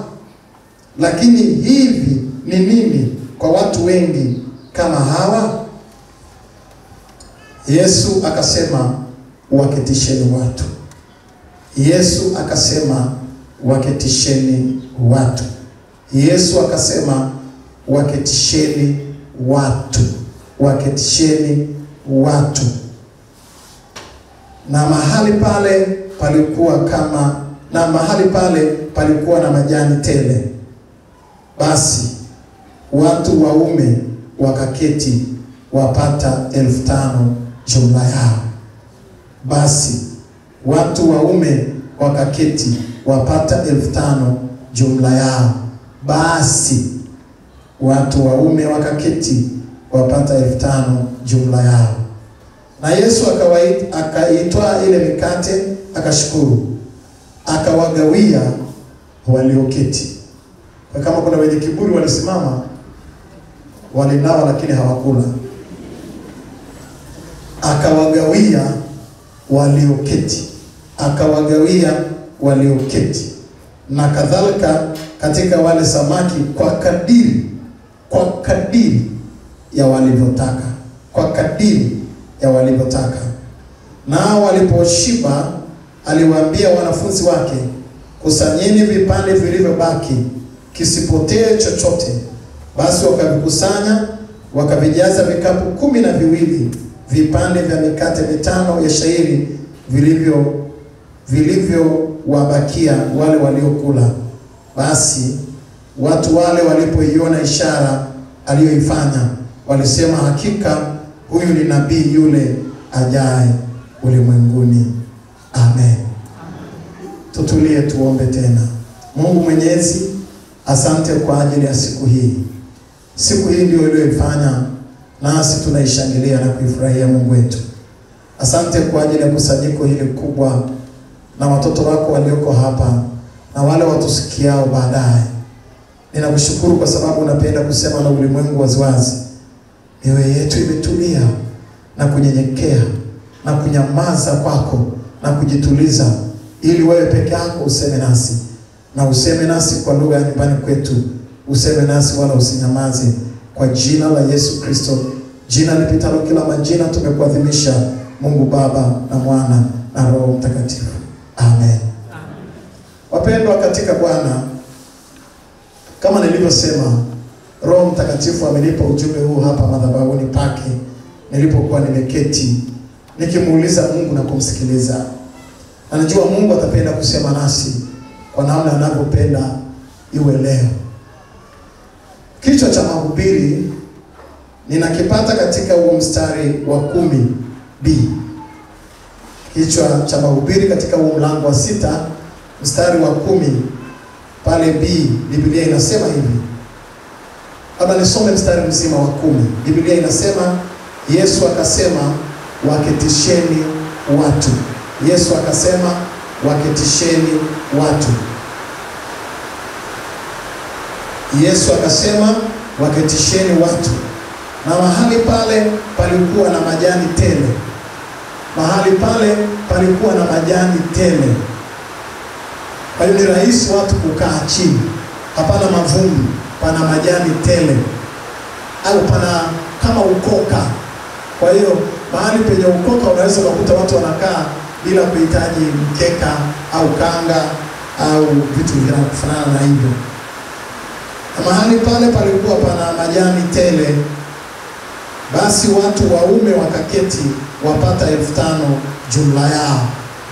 Speaker 2: Lakini hivi ni nini kwa watu wengi kama hawa? Yesu akasema, waketisheni watu. Yesu akasema, waketisheni watu. Yesu akasema, waketisheni watu. Waketisheni watu. Na mahali pale palikuwa na majani tele. Basi watu waume wakaketi wapata 5,000 jumla yao. Basi watu waume wakaketi wapata 5,000 jumla yao. Basi watu waume wakaketi wapata 5,000 jumla yao. Na Yesu akaitwaa ile mikate, akashukuru, akawagawia walioketi. Kwa kama kuna wenye kiburi walisimama, walinawa lakini hawakula. Akawagawia walioketi. Akawagawia walioketi. Na kadhalika katika wale samaki kwa kadiri ya walivyotaka. Kwa kadiri ya walivyotaka. Nao waliposhiba, aliwaambia wanafunzi wake, kusanyeni vipande vilivyobaki, kisipotee chochote. Basi wakavikusanya, wakavijaza vikapu 12 vipande vya mikate 5 ya shayiri vilivyowabakia wale waliokula. Basi watu wale walipoiona ishara aliyoifanya, walisema, hakika huyu ni nabii yule ajaye ulimwenguni. Amen. Tutulie tuombe tena. Mungu Mwenyezi, asante kwa ajili ya siku hii. Siku hii ndio uliyoifanya, nasi tunaishangilia na kuifurahia Mungu wetu. Asante kwa ajili ya kusanyiko hili kubwa na watoto wako walioko hapa na wale watusikiao baadaye. Ninakushukuru kwa sababu unapenda kusema na ulimwengu waziwazi. Mioyo yetu imetulia na kunyenyekea na kunyamaza kwako na kujituliza, ili wewe peke yako useme nasi, na useme nasi kwa lugha ya nyumbani kwetu. Useme nasi wala usinyamaze, kwa jina la Yesu Kristo, jina lipitalo kila majina, tumekuadhimisha Mungu Baba na Mwana na Roho Mtakatifu. Amen. Wapendwa katika Bwana, kama nilivyosema, Roho Mtakatifu amenipa ujumbe huu hapa madhabahuni pake nilipokuwa nimeketi nikimuuliza Mungu na kumsikiliza. Anajua Mungu atapenda kusema nasi kwa namna anavyopenda iwe leo. Kichwa cha mahubiri ninakipata katika huo mstari wa 10b. Kichwa cha mahubiri katika huo mlango wa 6 mstari wa 10 pale b, Biblia inasema hivi. Labda nisome mstari mzima wa 10. Biblia inasema, Yesu akasema, waketisheni watu. Yesu akasema, waketisheni watu. Yesu akasema, waketisheni watu. Na mahali pale palikuwa na majani tele. Mahali pale palikuwa na majani tele. Kwa hiyo ni rahisi watu kukaa chini. Hapana mavumbi, pana majani tele. Au pana kama ukoka. Kwa hiyo mahali penye ukoka unaweza kukuta watu wanakaa bila kuhitaji mkeka au kanga au vitu vinavyofanana na hivyo. Na mahali pale palikuwa pana majani tele. Basi watu waume wakaketi wapata 5,000 jumla yao.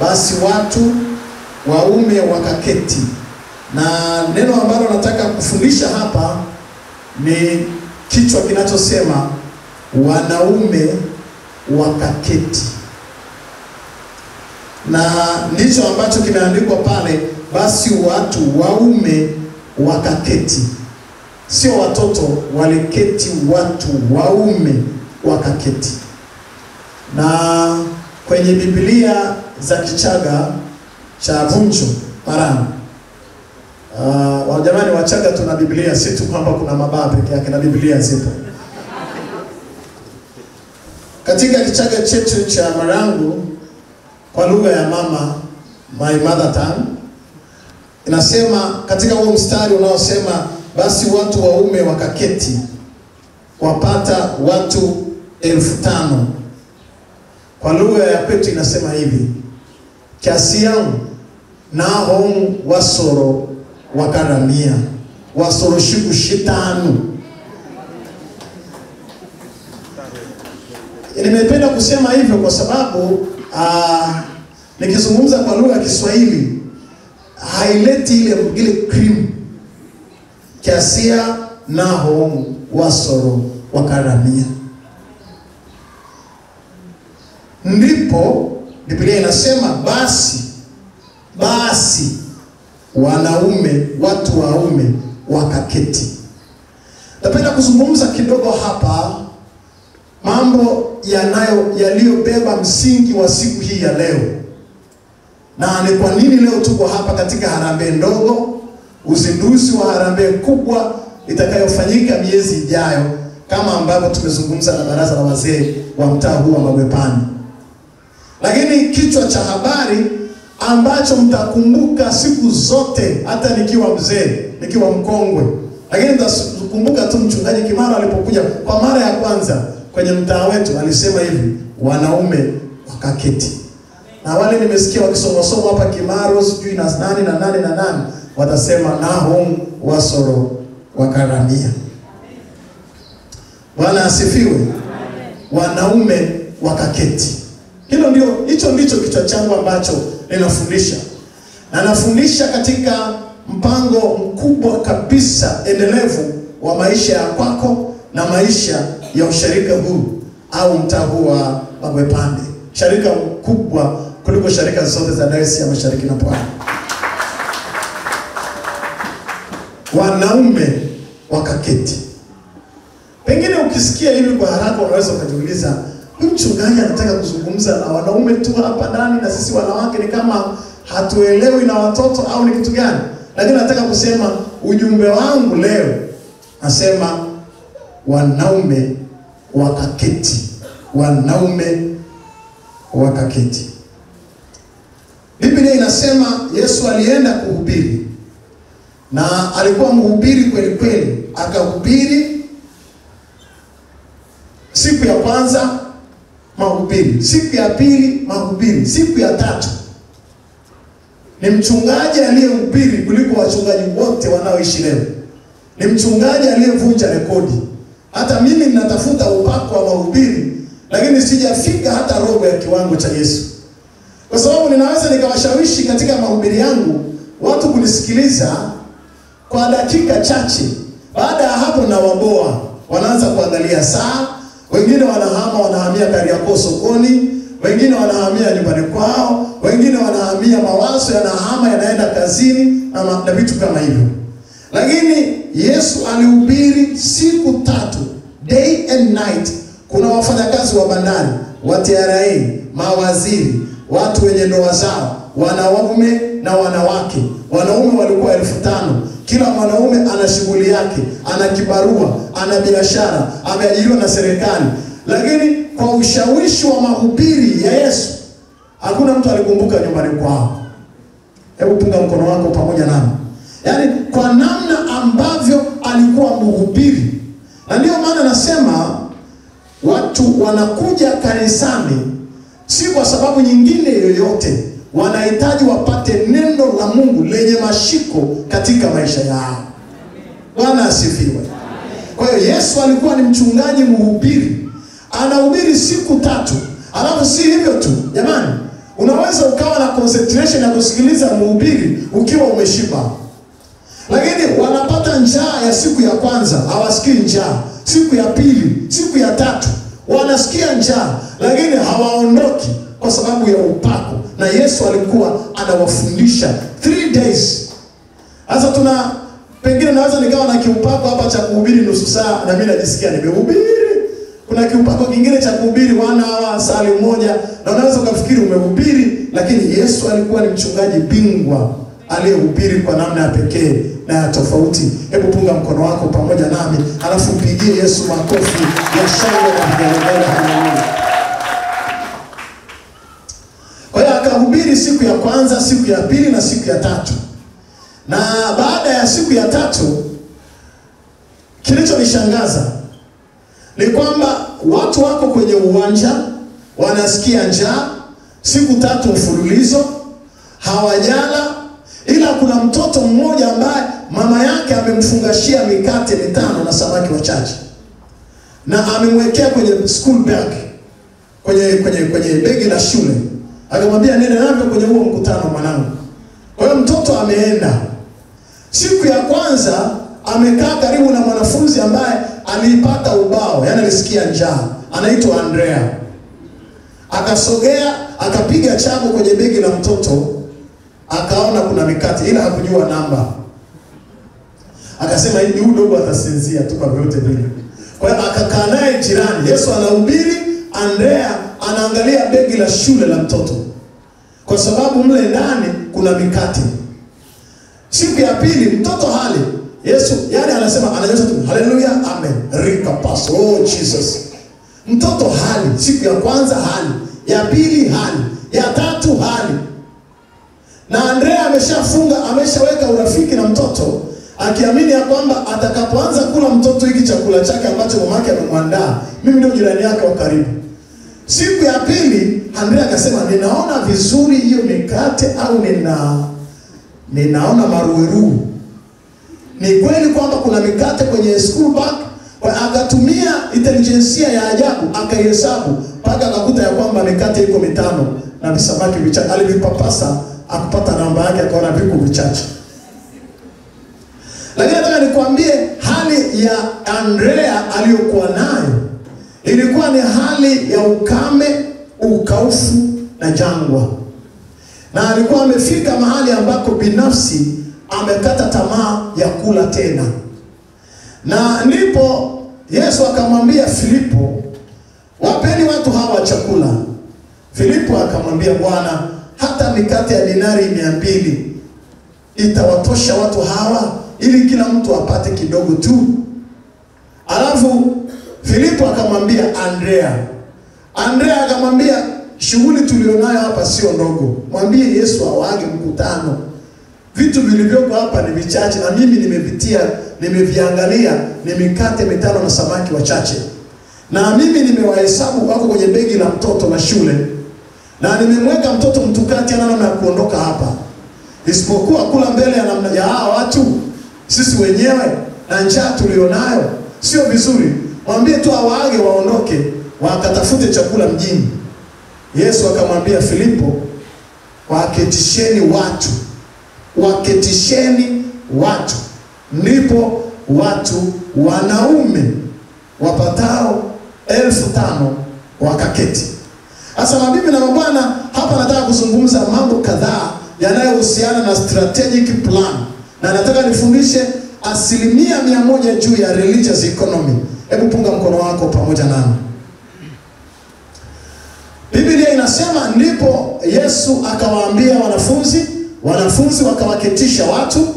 Speaker 2: Basi watu waume wakaketi Na neno ambalo nataka kufundisha hapa ni kichwa kinachosema wanaume wakaketi. Na ndicho ambacho kimeandikwa pale, basi watu waume wakaketi. Sio watoto waliketi, watu waume wakaketi. Na kwenye Biblia za Kichaga cha Vunjo Parana, jamani Wachaga tuna Biblia, si tu kwamba kuna mabaa peke yake, na Biblia zipo. Katika Kichaga chetu cha Marangu kwa lugha ya mama, my mother tongue, inasema katika huo mstari unaosema basi watu waume wakaketi, wapata watu 5,000. Kwa lugha ya kwetu inasema hivi: kiasi yangu naho wasoro wakaramia, wasoro shiku shitanu. Nimependa kusema hivyo kwa sababu nikizungumza kwa lugha ya Kiswahili haileti ile cream. Kiasia naho wasoro wakaramia. Ndipo Biblia inasema basi wanaume, watu waume wakaketi. Napenda kuzungumza kidogo hapa mambo yaliyobeba msingi wa siku hii ya leo. Na ni kwa nini leo tuko hapa katika harambee ndogo, uzinduzi wa harambee kubwa itakayofanyika miezi ijayo, kama ambavyo tumezungumza na baraza la wazee wa mtaa huu wa Mabwepande. Lakini kichwa cha habari ambacho mtakumbuka siku zote, hata nikiwa mzee, nikiwa mkongwe, lakini mtakumbuka tu Mchungaji Kimaro alipokuja kwa mara ya kwanza kwenye mtaa wetu alisema hivi: wanaume wakaketi. Na wale nimesikia wakisoma hapa Kimaro sijui na nani watasema nahum wasoro wakaramia. Bwana asifiwe. Wanaume wakaketi. Hicho ndicho kichwa changu ambacho ninafundisha. Na nafundisha katika mpango mkubwa kabisa endelevu wa maisha ya kwako na maisha ya usharika huu au mtaa huu wa Mabwepande. Sharika kubwa kuliko sharika zote za Dayosisi ya Mashariki na Pwani. Wanaume wakaketi. Pengine ukisikia hivi kwa haraka unaweza ukajiuliza, huyu mchungaji anataka kuzungumza na wanaume tu hapa ndani, na sisi wanawake ni kama hatuelewi na watoto au ni kitu gani? Lakini nataka kusema ujumbe wangu leo nasema wanaume wakaketi. Wanaume wakaketi. Biblia inasema Yesu alienda kuhubiri, na alikuwa mhubiri kweli kweli. Akahubiri siku ya kwanza mahubiri, siku ya pili mahubiri, siku ya tatu. Ni mchungaji aliyehubiri kuliko wachungaji wote wanaoishi leo. Ni mchungaji aliyevunja rekodi. Hata mimi ninatafuta upako wa mahubiri, lakini sijafika hata robo ya kiwango cha Yesu. Kwa sababu ninaweza nikawashawishi katika mahubiri yangu watu kunisikiliza kwa dakika chache. Baada ya hapo na waboa, wanaanza kuangalia saa, wengine wanahamia Kariakoo sokoni, wengine wanahamia nyumbani kwao, wengine wanahamia mawazo yanahama yanaenda kazini na vitu kama hivyo. Lakini Yesu alihubiri siku 3, day and night. Kuna wafanyakazi wa bandari, wa TRA, mawaziri, watu wenye ndoa zao, wanaume na wanawake. Wanaume walikuwa 5,000. Kila mwanaume ana shughuli yake, ana kibarua, ana biashara, ameajiriwa na serikali. Lakini kwa ushawishi wa mahubiri ya Yesu, hakuna mtu alikumbuka nyumbani kwao. Hebu punga mkono wako pamoja nami. Yaani kwa namna ambavyo alikuwa mhubiri. Na ndio maana nasema watu wanakuja kanisani si kwa sababu nyingine yoyote. Wanahitaji wapate neno la Mungu lenye mashiko katika maisha yao. Bwana asifiwe. Kwa hiyo Yesu alikuwa ni mchungaji mhubiri. Anahubiri siku 3. Alafu si hivyo tu. Jamani, unaweza ukawa na concentration ya kusikiliza mhubiri ukiwa umeshiba. Lakini wanapata njaa ya siku ya kwanza, hawasikii njaa. Siku ya pili, siku ya tatu wanasikia njaa, lakini hawaondoki kwa sababu ya upako. Na Yesu alikuwa anawafundisha 3 days. Sasa pengine naweza nikawa na kiupako hapa cha kuhubiri nusu saa na mimi najisikia nimehubiri. Kuna kiupako kingine cha kuhubiri 1 hour, saa moja, na unaweza ukafikiri umehubiri, lakini Yesu alikuwa ni mchungaji bingwa aliyehubiri kwa namna ya pekee na ya tofauti. Hebu punga mkono wako pamoja nami, alafu mpigie Yesu makofi ya shangwe na vigelegele. Haleluya. Kwa hiyo akahubiri siku ya kwanza, siku ya pili na siku ya tatu. Na baada ya siku ya tatu, kilichonishangaza ni kwamba watu wako kwenye uwanja wanasikia njaa, siku 3 mfululizo hawajala, ila kuna mtoto mmoja ambaye mama yake amemfungashia mikate 5 na samaki wachache, na amemwekea kwenye school bag, kwenye begi la shule. Akamwambia nenda navyo kwenye huo mkutano mwanangu. Kwa hiyo mtoto ameenda. Siku ya kwanza amekaa karibu na mwanafunzi ambaye aliipata ubao, yani alisikia njaa, anaitwa Andrea. Akasogea, akapiga chabo kwenye begi la mtoto, akaona kuna mikate ila hakujua namba. Akasema hivi, huyu dogo atasinzia tu kwa vyote vile. Kwa hiyo akakaa naye jirani. Yesu anahubiri, Andrea anaangalia begi la shule la mtoto, kwa sababu mle ndani kuna mikate. Siku ya pili mtoto hali, Yesu yani anasema, ananyosha tu haleluya, amen, rika paso, oh Jesus. Mtoto hali, siku ya kwanza hali, ya pili hali, ya tatu hali. Na Andrea ameshaweka urafiki na mtoto, akiamini ya kwamba atakapoanza kula mtoto hiki chakula chake ambacho mamake amemwandaa, mimi ndio jirani yake wa karibu. Siku ya pili Andrea akasema, ninaona vizuri hiyo mikate au ninaona maruweru. Ni kweli kwamba kuna mikate kwenye school bag. Kwa akatumia intelijensia ya ajabu, akahesabu mpaka akakuta ya kwamba mikate iko 5 na visamaki vichache. Alivipapasa akupata namba yake, akaona viko vichache. Lakini nataka nikwambie hali ya Andrea aliyokuwa nayo ilikuwa ni hali ya ukame, ukaufu na jangwa. Na alikuwa amefika mahali ambako binafsi amekata tamaa ya kula tena. Na ndipo Yesu akamwambia Filipo, wapeni watu hawa chakula. Filipo akamwambia, Bwana, hata mikate ya dinari 200 itawatosha watu hawa ili kila mtu apate kidogo tu? Alafu Filipo akamwambia Andrea akamwambia, shughuli tulionayo hapa sio ndogo. Mwambie Yesu awaage mkutano. Vitu vilivyoko hapa ni vichache na mimi nimeviangalia, ni mikate 5 na samaki wachache. Na mimi nimewahesabu wako kwenye begi la mtoto na shule. Na nimemweka mtoto mtukati ana namna ya kuondoka hapa. Isipokuwa kula mbele ya namna ya hawa watu, sisi wenyewe na njaa tulionayo sio vizuri. Mwambie tu awaage waondoke, wakatafute chakula mjini. Yesu akamwambia Filipo, waketisheni watu. Ndipo watu wanaume wapatao 5,000 wakaketi. Sasa mabibi na mabwana, hapa nataka kuzungumza mambo kadhaa yanayohusiana na strategic plan. Na nataka nifundishe 100% juu ya religious economy. Hebu punga mkono wako pamoja nami. Biblia inasema, ndipo Yesu akawaambia wanafunzi wakawaketisha watu,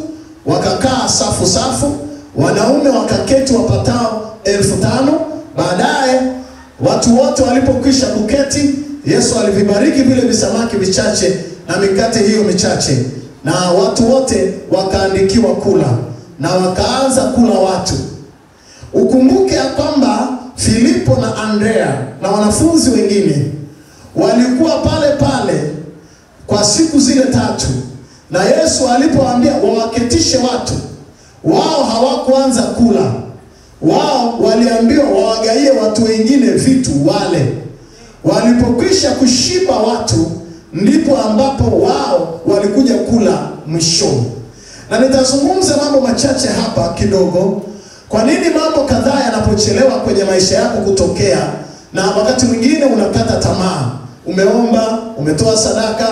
Speaker 2: wakakaa safu, wanaume wakaketi wapatao 5,000. Baadaye watu wote walipokwisha kuketi, Yesu alivibariki vile visamaki vichache na mikate hiyo michache, na watu wote wakaandikiwa kula, na wakaanza kula watu. Ukumbuke ya kwamba Filipo na Andrea na wanafunzi wengine walikuwa pale kwa siku zile 3. Na Yesu alipoambia wawaketishe watu, wao hawakuanza kula. Wao waliambiwa wawagaie watu wengine vitu wale. Walipokwisha kushiba watu, ndipo ambapo wao walikuja kula mwishoni. Na nitazungumza mambo machache hapa kidogo. Kwa nini mambo kadhaa yanapochelewa kwenye maisha yako kutokea, na wakati mwingine unakata tamaa. Umeomba, umetoa sadaka,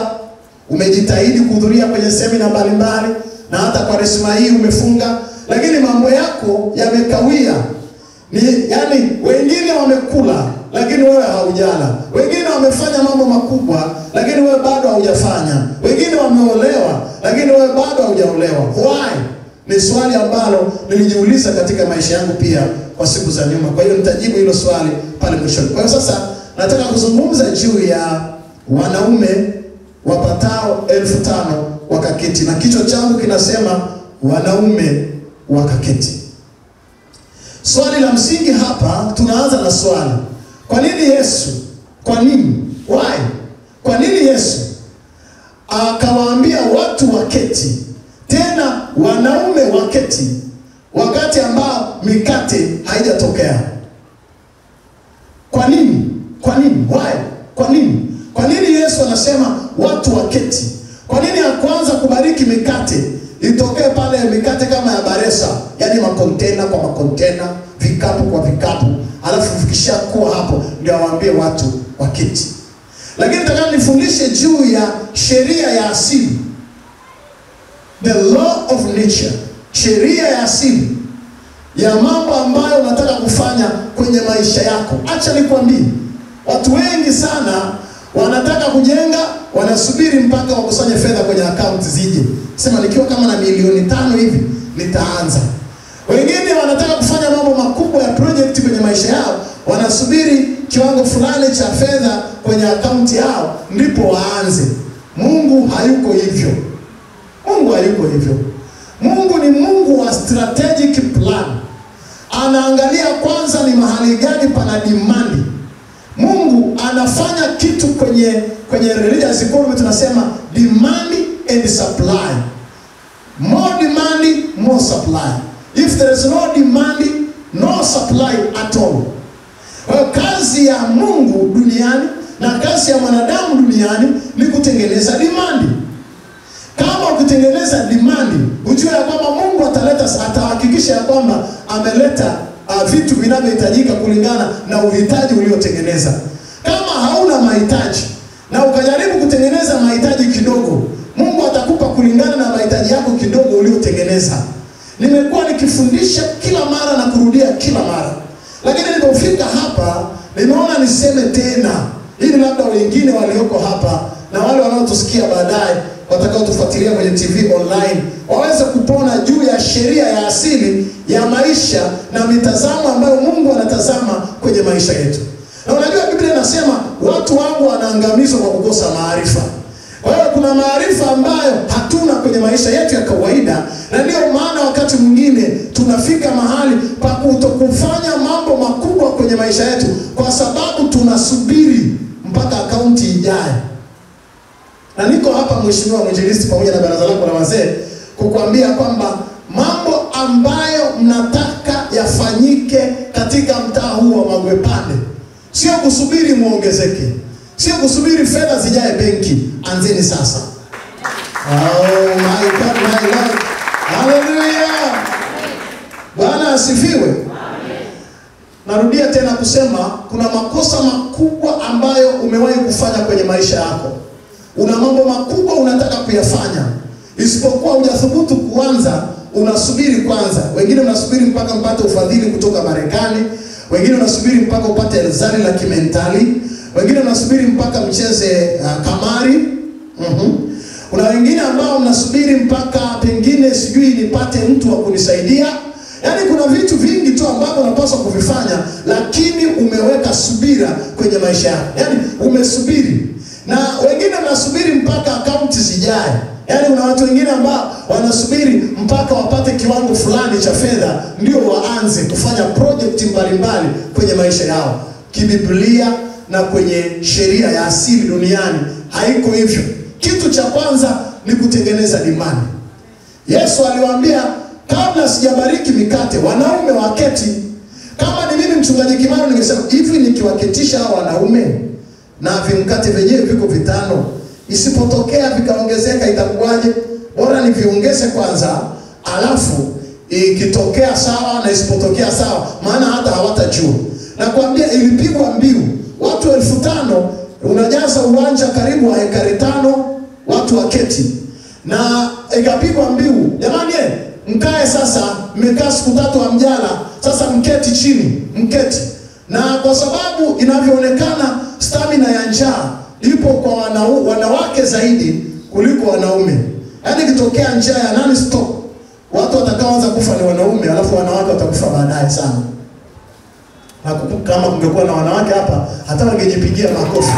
Speaker 2: umejitahidi kuhudhuria kwenye semina mbalimbali, na hata kwa resma hii umefunga, lakini mambo yako yamekawia. Yani wengine wamekula lakini wewe haujala. Wengine wamefanya mambo makubwa lakini wewe bado haujafanya. Wengine wameolewa lakini wewe bado haujaolewa. Why? Ni swali ambalo nilijiuliza katika maisha yangu pia kwa siku za nyuma. Kwa hiyo nitajibu hilo swali pale mwishoni. Kwa hiyo sasa nataka kuzungumza juu ya wanaume wapatao 5,000 wakaketi, na kichwa changu kinasema wanaume wakaketi. Swali la msingi hapa, tunaanza na swali. Kwa nini Yesu? Kwa nini? Why? Kwa nini Yesu akawaambia watu waketi, tena wanaume waketi, wakati ambao mikate haijatokea? Kwa nini? Kwa nini? Why? Kwa nini? Kwa nini Yesu anasema watu waketi? Kwa nini kwanza kubariki mikate itokee pale mikate kama ya Baresa, yani makontena kwa makontena, vikapu kwa vikapu, alafu vikishakuwa hapo ndio awaambie watu waketi? Lakini nataka nifundishe juu ya sheria ya asili, the law of nature, sheria ya asili ya mambo ambayo unataka kufanya kwenye maisha yako. Acha nikwambie, watu wengi sana wanataka kujenga, wanasubiri mpaka wakusanye fedha kwenye account zije. Sema nikiwa kama na milioni 5 hivi nitaanza. Wengine wanataka kufanya mambo makubwa ya project kwenye maisha yao, wanasubiri kiwango fulani cha fedha kwenye account yao ndipo waanze. Mungu hayuko hivyo. Mungu hayuko hivyo. Mungu ni Mungu wa strategic plan. Anaangalia kwanza ni mahali gani pana demand. Mungu anafanya kitu kwenye religious economy tunasema demand and supply. More demand, more supply. If there is no demand, no supply at all. Kazi ya Mungu duniani na kazi ya mwanadamu duniani ni kutengeneza demand. Kama ukitengeneza demand, ujue ya kwamba Mungu atahakikisha ya kwamba ameleta vitu vinavyohitajika kulingana na uhitaji uliotengeneza. Kama hauna mahitaji na ukajaribu kutengeneza mahitaji kidogo, Mungu atakupa kulingana na mahitaji yako kidogo uliotengeneza. Nimekuwa nikifundisha kila mara na kurudia kila mara, lakini nilipofika hapa nimeona niseme tena, ili labda wengine walioko hapa na wale wanaotusikia baadaye watakaotufuatilia kwenye TV online waweze kupona juu ya sheria ya asili ya maisha na mitazamo ambayo Mungu anatazama kwenye maisha yetu. Na unajua Biblia inasema watu wangu wanaangamizwa kwa kukosa maarifa. Kwa hiyo kuna maarifa ambayo hatuna kwenye maisha yetu ya kawaida, na ndio maana wakati mwingine tunafika mahali pa kutokufanya mambo makubwa kwenye maisha yetu kwa sababu tunasubiri mpaka akaunti ijae. Na niko hapa mheshimiwa mwinjilisti pamoja na baraza lako la wazee kukuambia kwamba mambo ambayo mnataka yafanyike katika mtaa huu wa Magwepande sio kusubiri muongezeke, sio kusubiri fedha zijae benki. Anzeni sasa. Oh my God, my Lord. Hallelujah. Bwana asifiwe. Amen. Narudia tena kusema kuna makosa makubwa ambayo umewahi kufanya kwenye maisha yako. Una mambo makubwa unataka kuyafanya, isipokuwa hujathubutu kuanza, unasubiri kwanza. Wengine unasubiri mpaka mpate ufadhili kutoka Marekani, wengine unasubiri mpaka upate zali la kimentali, wengine unasubiri mpaka mcheze kamari. Kuna wengine ambao mnasubiri mpaka pengine sijui nipate mtu wa kunisaidia. Yaani kuna vitu vingi tu ambavyo unapaswa kuvifanya, lakini umeweka subira kwenye maisha yako. Yaani umesubiri. Na wengine wanasubiri mpaka akaunti zijae. Yaani kuna watu wengine ambao wanasubiri mpaka wapate kiwango fulani cha fedha ndio waanze kufanya project mbalimbali kwenye maisha yao. Kibiblia na kwenye sheria ya asili duniani haiko hivyo. Kitu cha kwanza ni kutengeneza demand. Yesu aliwaambia kabla sijabariki mikate wanaume waketi. Kama ni mimi mchungaji Kimaro ningesema hivi, nikiwaketisha hao wanaume na vimkate vyenyewe viko 5, isipotokea vikaongezeka itakuwaje? Bora niviongeze kwanza, alafu ikitokea sawa na isipotokea sawa, maana hata hawatajua. Nakwambia ilipigwa mbiu, watu 5,000, unajaza uwanja karibu wa ekari 5, watu waketi. Na ikapigwa mbiu, jamani mkae sasa, mmekaa siku 3 hamjala, sasa mketi chini, mketi. Na kwa sababu inavyoonekana stamina ya njaa ipo kwa wanawake zaidi kuliko wanaume. Yaani kitokea njaa ya nani stop, watu watakaoanza kufa ni wanaume, alafu wanawake watakufa baadaye sana. Na kama kungekuwa na wanawake hapa, hata wangejipigia makofi.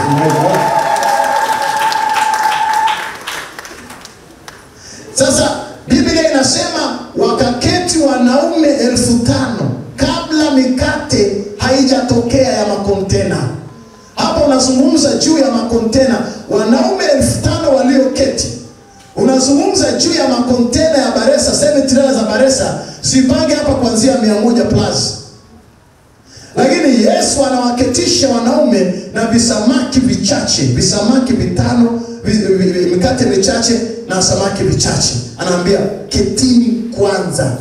Speaker 2: Sasa Biblia inasema wakaketi wanaume 5,000 kabla mikate haijatokea ya makontena. Hapo unazungumza juu ya makontena, wanaume 5,000 walioketi. Unazungumza juu ya makontena ya Baresa, 7 trailer za Baresa, zipange hapa kuanzia 100 plus. Lakini Yesu anawaketisha wanaume na visamaki vichache, visamaki 5, mikate michache na samaki vichache. Anaambia ketini kwanza.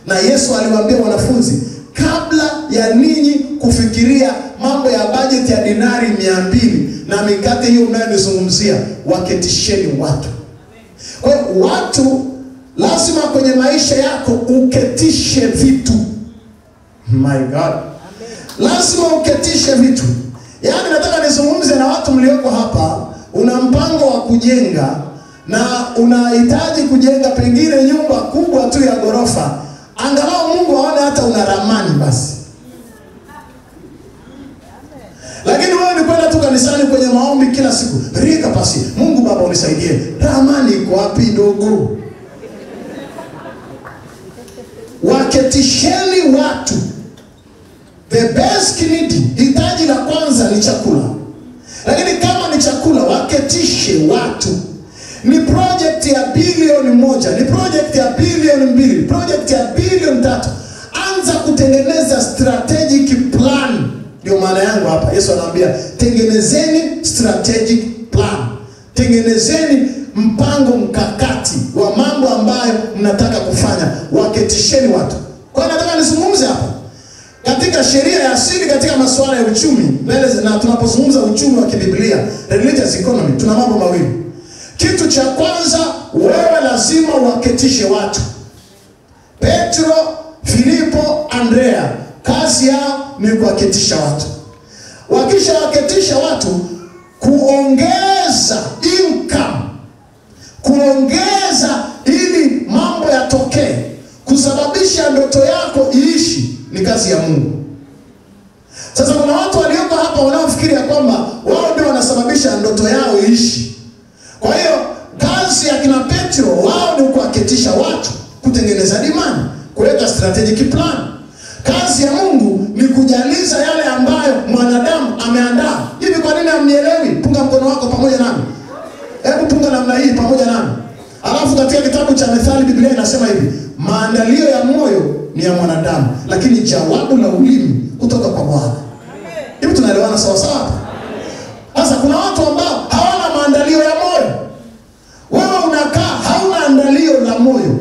Speaker 2: Na Yesu aliwaambia wanafunzi, kabla ya ninyi kufikiria mambo ya budget ya dinari 200 na mikate hiyo mnayonizungumzia, waketisheni watu. Kwa hiyo watu lazima kwenye maisha yako uketishe vitu. My God. Lazima uketishe vitu. Yaani nataka nizungumze na watu mlioko hapa, una mpango wa kujenga na unahitaji kujenga pengine nyumba kubwa tu ya ghorofa. Angalau Mungu aone hata una ramani basi. Lakini wewe ni kwenda tu kanisani kwenye maombi kila siku, rika pasi, Mungu Baba unisaidie. Ramani iko wapi ndogo? Waketisheni watu. The best need, hitaji la kwanza ni chakula. Lakini kama ni chakula, waketishe watu. Ni project ya bilioni 1, ni project ya bilioni 2, project ya bilioni 3. Anza kutengeneza strategic plan. Ndio maana yangu hapa. Yesu anawaambia, tengenezeni strategic plan. Tengenezeni mpango mkakati wa mambo ambayo mnataka kufanya. Waketisheni watu. Kwa hiyo nataka nizungumze hapa. Katika sheria ya asili, katika masuala ya uchumi, na tunapozungumza uchumi wa kibiblia, religious economy, tuna mambo mawili. Kitu cha kwanza, wewe lazima waketishe watu. Petro, Filipo, Andrea, kazi yao ni kuwaketisha watu. Wakisha waketisha watu, kuongeza income, kuongeza ili mambo yatokee, kusababisha ndoto yako iishi, ni kazi ya Mungu. Sasa kuna watu walioko hapa wanaofikiri ya kwamba wao ndio wanasababisha ndoto yao iishi. Kwa hiyo kazi ya kina Petro, wao ni kuwaketisha watu, kutengeneza demand, kuweka strategic plan. Kazi ya Mungu ni kujaliza yale ambayo mwanadamu ameandaa. Hivi kwa nini hamnielewi? Punga mkono wako pamoja nami. Hebu punga namna hii pamoja nami. Alafu katika kitabu cha Methali Biblia inasema hivi, maandalio ya moyo ni ya mwanadamu, lakini jawabu la ulimi kutoka kwa Bwana. Hivi tunaelewana sawa sawa? Sasa kuna watu ambao hawana maandalio ya moyo. Wewe unakaa hauna andalio la moyo.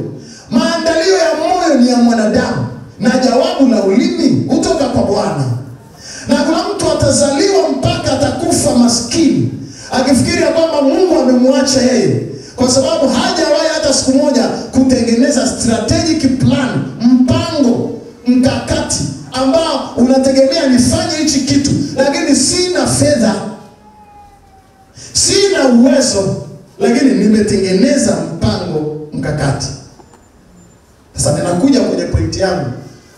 Speaker 2: Maandalio ya moyo ni ya mwanadamu, na jawabu la ulimi kutoka kwa Bwana. Na kuna mtu atazaliwa mpaka atakufa maskini, akifikiria kwamba Mungu amemwacha yeye, kwa sababu hajawahi hata siku moja kutengeneza strategic plan, mpango mkakati ambao unategemea nifanye hichi kitu, lakini sina fedha, sina uwezo, lakini nimetengeneza mpango mkakati. Sasa ninakuja kwenye pointi yangu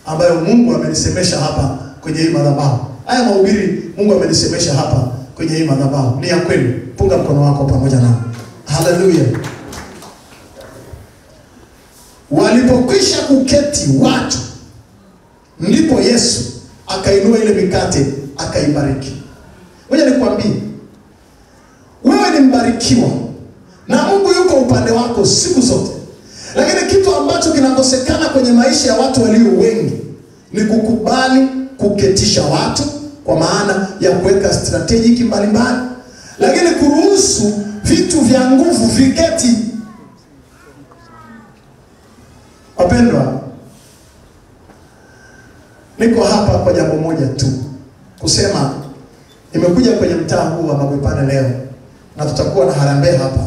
Speaker 2: ambayo Mungu amenisemesha hapa kwenye hii madhabahu. Haya mahubiri Mungu amenisemesha hapa kwenye hii madhabahu ni ya kweli. Punga mkono wako pamoja nami. Haleluya. Walipokwisha kuketi watu, ndipo Yesu akainua ile mikate akaibariki. Ngoja nikwambie, wewe ni mbarikiwa na Mungu yuko upande wako siku zote. Lakini kitu ambacho kinakosekana kwenye maisha ya watu walio wengi ni kukubali kuketisha watu, kwa maana ya kuweka strategic mbalimbali, lakini kuruhusu vitu vya nguvu viketi. Wapendwa, niko hapa kwa jambo moja tu, kusema nimekuja kwenye mtaa huu wa Mabwepande leo na tutakuwa na harambee hapa.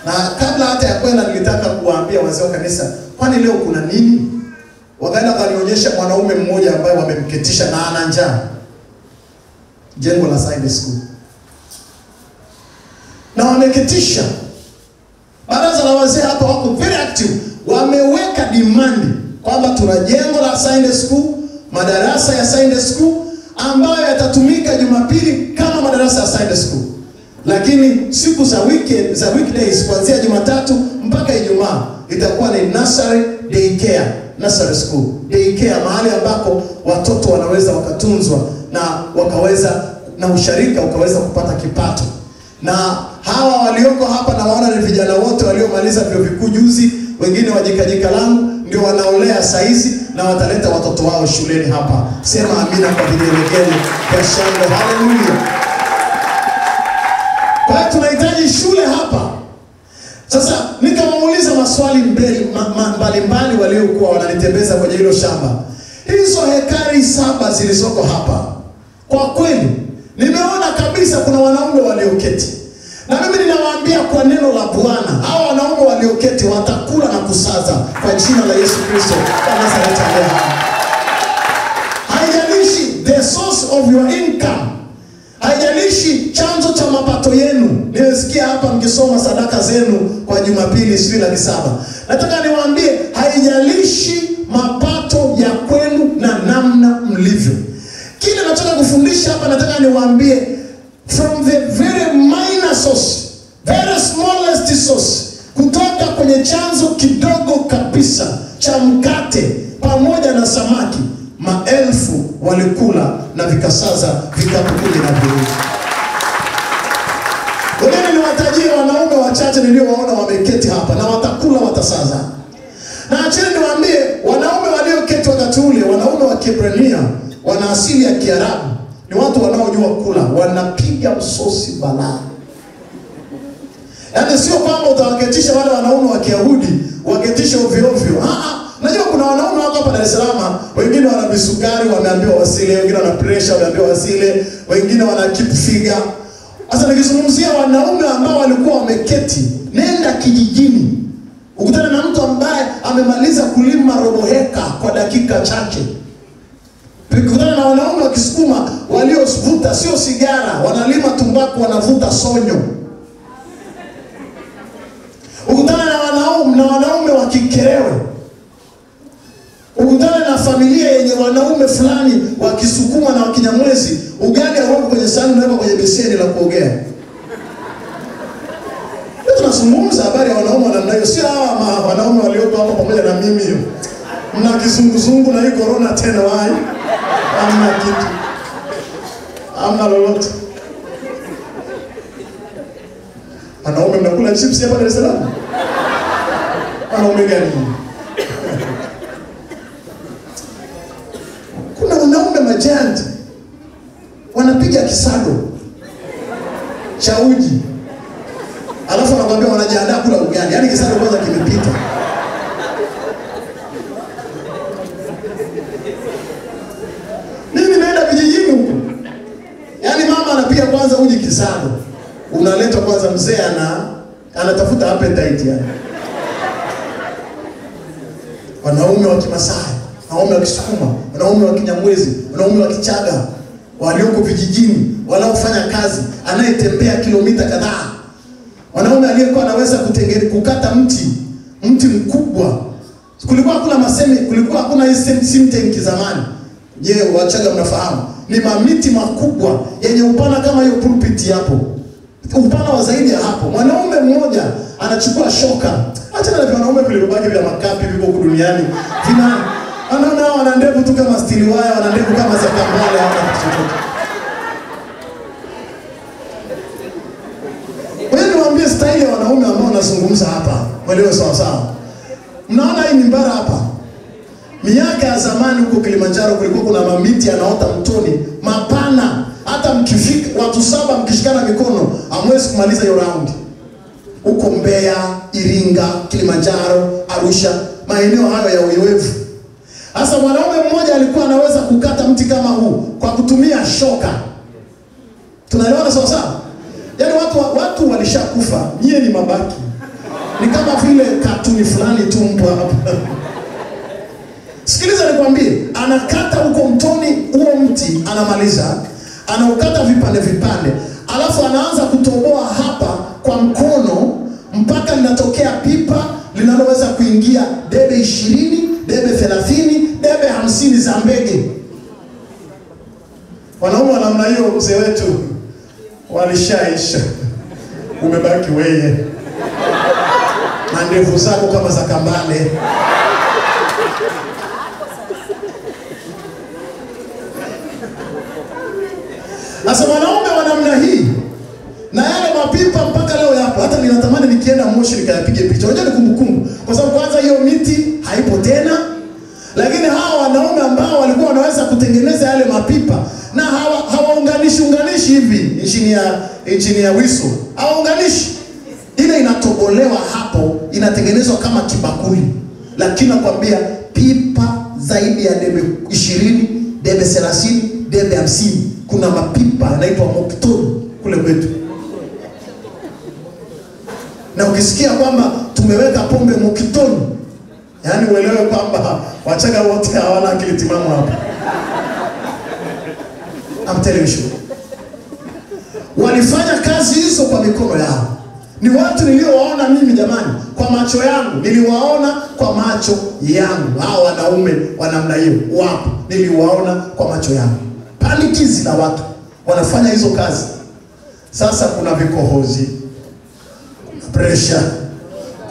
Speaker 2: Na kabla hata ya kwenda nilitaka kuwaambia wazee wa kanisa, kwani leo kuna nini? Wakaenda walionyesha mwanaume mmoja ambaye wamemketisha na ana njaa, jengo la Sunday School. Na wameketisha. Baraza la wazee hapa wako very active. Wameweka demand kwamba tuna jengo la Sunday School, madarasa ya Sunday School ambayo yatatumika Jumapili kama madarasa ya Sunday School. Lakini siku za weekdays kuanzia Jumatatu mpaka Ijumaa itakuwa ni nursery daycare, nursery school daycare, mahali ambako watoto wanaweza wakatunzwa na wakaweza na usharika ukaweza kupata kipato. Na hawa walioko hapa na waona ni vijana wote waliomaliza vyuo vikuu juzi, wengine wajikajika langu ndio wanaolea saizi na wataleta watoto wao shuleni hapa. Sema amina kwa vigelegele kwa shangwe. Haleluya. Kwa hiyo tunahitaji shule hapa. Sasa nikawauliza maswali mbalimbali waliokuwa wananitembeza kwenye hilo shamba. Hizo hekari 7 zilizoko hapa, kwa kweli nimeona kabisa kuna wanaume walioketi. Na mimi ninawaambia kwa neno la Bwana, hao wanaume walioketi watakula na kusaza kwa jina la Yesu Kristo wa Nazareti. Haijalishi the source of your income, haijalishi chanzo cha mapato yenu. Nimesikia hapa mkisoma sadaka zenu kwa Jumapili sio laki 7. Nataka niwaambie haijalishi mapato ya kwenu na namna mlivyo. Kile nataka kufundisha hapa, nataka niwaambie from the very minor source, very smallest source, kutoka kwenye chanzo kidogo kabisa cha mkate pamoja na samaki, maelfu walikula na vikasaza vikapu 12. Wengine niwatajie wanaume wachache niliowaona wameketi hapa na watakula watasaza. Na acheni niwaambie wanaume walioketi wakati ule, wanaume wa Kiebrania, wana asili ya Kiarabu, ni watu wanaojua kula, wanapiga msosi balaa. Yaani sio kwamba utawaketisha wale wanaume wa Kiyahudi waketisha ovyo ovyo. Najua kuna wanaume wako hapa Dar es Salaam, wengine wana bisukari wameambiwa wasile, wengine wana pressure wameambiwa wasile, wengine wana keep figure. Sasa nikizungumzia wanaume ambao walikuwa wameketi, nenda kijijini ukutane na mtu ambaye amemaliza kulima robo heka kwa dakika chache. Ukutane na wanaume wa Kisukuma waliovuta sio sigara, wanalima tumbaku, wanavuta sonyo. Ukutane na wanaume wa Kikerewe. Ukutane na familia yenye wanaume fulani wa Kisukuma na wa Kinyamwezi, ugali hauko kwenye sahani na kwenye beseni la kuogea. Tunazungumza habari ya wanaume namna hiyo, sio hawa wanaume waliopo hapa pamoja na mimi hiyo. Mna kizunguzungu na hii corona tena wai. Hamna kitu. Hamna lolote. Wanaume mnakula chips hapa Dar es Salaam? Wanaume gani? Kuna wanaume majant wanapiga kisado cha uji, alafu anakuambia wanajiandaa kula ugali. Yaani kisado kwanza kimepita. Mimi naenda vijijini huko. Yaani mama anapiga kwanza uji kisado, unaleta kwanza, mzee anatafuta appetite yani. Wanaume wa Kimasai, wanaume wa Kisukuma, wanaume wa Kinyamwezi, wanaume wa Kichaga walioko vijijini wanaofanya kazi, anayetembea kilomita kadhaa. Wanaume aliyekuwa anaweza kukata mti mkubwa. Kulikuwa hakuna masemi, kulikuwa hakuna hizi simtenki zamani. Je, Wachaga mnafahamu? Ni mamiti makubwa yenye upana kama hiyo pulpit hapo. Upana wa zaidi ya hapo. Mwanaume mmoja anachukua shoka. Acha na wanaume vilibaki vya makapi viko huko duniani. Anaona wana ndevu tu kama stili waya, wana ndevu kama za kambale hapa kitu. Wewe niwaambie style ya wanaume ambao nazungumza hapa. Wale sawa sawa. Mnaona hii mimbara hapa? Miaka ya zamani huko Kilimanjaro kulikuwa kuna mamiti yanaota mtoni mapana, hata mkifika watu 7 mkishikana mikono hamwezi kumaliza hiyo round. Huko Mbeya, Iringa, Kilimanjaro, Arusha, maeneo hayo ya uyoevu. Sasa mwanaume mmoja alikuwa anaweza kukata mti kama huu kwa kutumia shoka. Tunaelewana sawa sawa? Yaani watu walishakufa, nyie ni mabaki. Ni kama vile katuni fulani tu mpo hapa. Sikiliza nikwambie, anakata huko mtoni huo mti, anamaliza, anaukata vipande vipande, alafu anaanza kutoboa hapa kwa mkono mpaka linatokea pipa linaloweza kuingia debe 20, debe 30, debe 50 za mbege. Wanaume wa namna hiyo mzee wetu walishaisha. Umebaki wewe na ndevu zako kama za kambale. Sasa wanaume wa namna hii na yale mapipa mpaka leo yapo. Hata ninatamani nikienda Moshi nikayapige picha. Unajua ni kumbukumbu. Kwa sababu kwanza hiyo miti haipo tena. Lakini hawa wanaume ambao walikuwa wanaweza kutengeneza yale mapipa na hawaunganishi hivi injini ya wiso. Hawaunganishi. Ile inatobolewa hapo, inatengenezwa kama kibakuli. Lakini nakwambia pipa zaidi ya debe 20, debe 30, debe 50. Kuna mapipa yanaitwa Mokton kule kwetu. Na ukisikia kwamba tumeweka pombe Mokton, yani uelewe kwamba Wachaga wote hawana akili timamu hapa. I'm telling you. Walifanya kazi hizo kwa mikono yao. Ni watu niliowaona mimi jamani, kwa macho yangu, niliwaona kwa macho yangu. Hao wanaume wa namna hiyo wapo, niliwaona kwa macho yangu. Panikizi na watu wanafanya hizo kazi. Sasa kuna vikohozi, kuna pressure,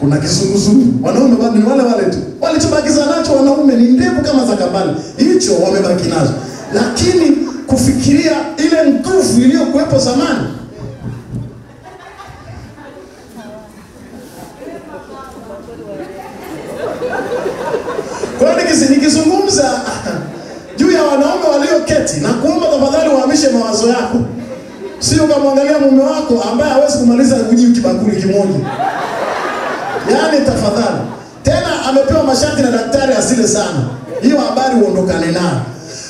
Speaker 2: kuna kizunguzungu. Wanaume bado ni wale tu. Walichobakiza nacho wanaume ni ndevu kama za kambale. Hicho wamebaki nazo. Lakini kufikiria ile nguvu iliyokuwepo zamani. Kwa hiyo nikizungumza juu ya wanaume walioketi na kuomba tafadhali uhamishe mawazo yako. Sio kumwangalia mume wako ambaye hawezi kumaliza uji kibakuli kimoja. Yaani tafadhali. Tena amepewa masharti na daktari asile sana. Hiyo habari uondokane nayo.